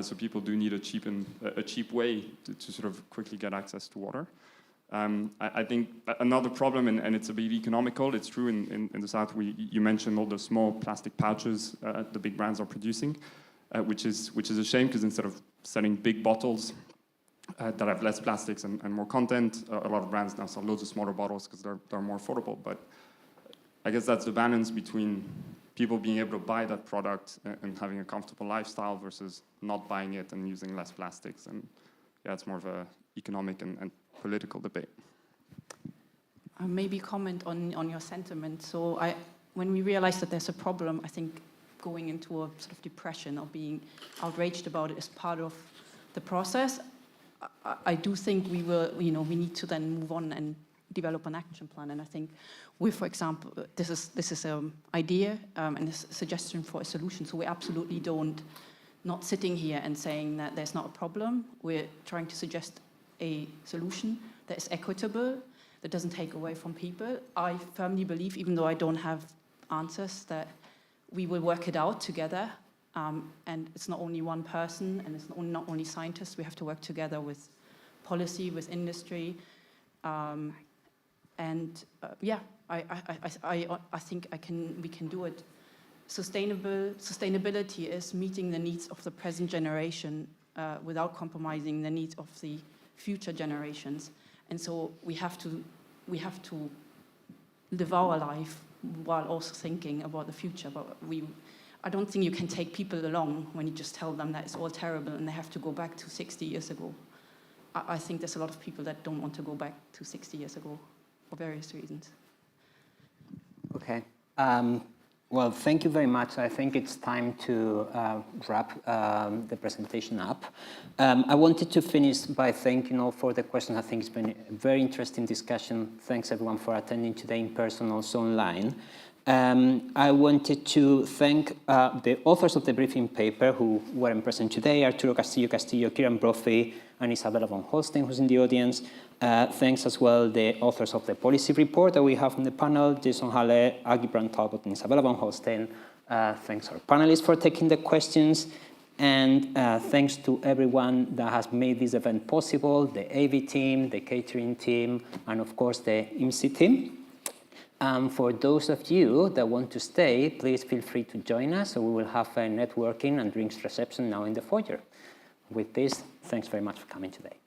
[SPEAKER 3] So people do need a cheap way to sort of quickly get access to water. I think another problem, and it's a bit economical, it's true in the South, you mentioned all the small plastic pouches the big brands are producing, which is a shame, because instead of selling big bottles that have less plastics and more content, a lot of brands now sell loads of smaller bottles because they're more affordable. But I guess that's the balance between people being able to buy that product and having a comfortable lifestyle versus not buying it and using less plastics. And it's more of a economic and political debate.
[SPEAKER 5] Maybe comment on your sentiment. So when we realize that there's a problem, I think going into a sort of depression or being outraged about it is part of the process. I do think we need to then move on and develop an action plan. And I think for example, this is an idea and a suggestion for a solution. So we absolutely not sitting here and saying that there's not a problem. We're trying to suggest a solution that is equitable, that doesn't take away from people. I firmly believe, even though I don't have answers, that we will work it out together. And it's not only one person, and it's not only scientists. We have to work together with policy, with industry. I think we can do it. Sustainability is meeting the needs of the present generation without compromising the needs of the future generations. And so we have to live our life while also thinking about the future. But I don't think you can take people along when you just tell them that it's all terrible and they have to go back to 60 years ago. I think there's a lot of people that don't want to go back to 60 years ago for various reasons.
[SPEAKER 1] Okay. Well, thank you very much. I think it's time to wrap the presentation up. I wanted to finish by thanking all for the questions. I think it's been a very interesting discussion. Thanks everyone for attending today in person, also online. I wanted to thank the authors of the briefing paper who weren't present today, Arturo Castillo, Kieran Brophy, and Isabella von Holstein, who's in the audience. Thanks as well the authors of the policy report that we have on the panel, Jason Hallett, Aggie Brown-Talbot, and Isabella von Holstein. Thanks our panelists for taking the questions. And thanks to everyone that has made this event possible, the AV team, the catering team, and of course the IMSE team. For those of you that want to stay, please feel free to join us. So we will have a networking and drinks reception now in the foyer. With this, thanks very much for coming today.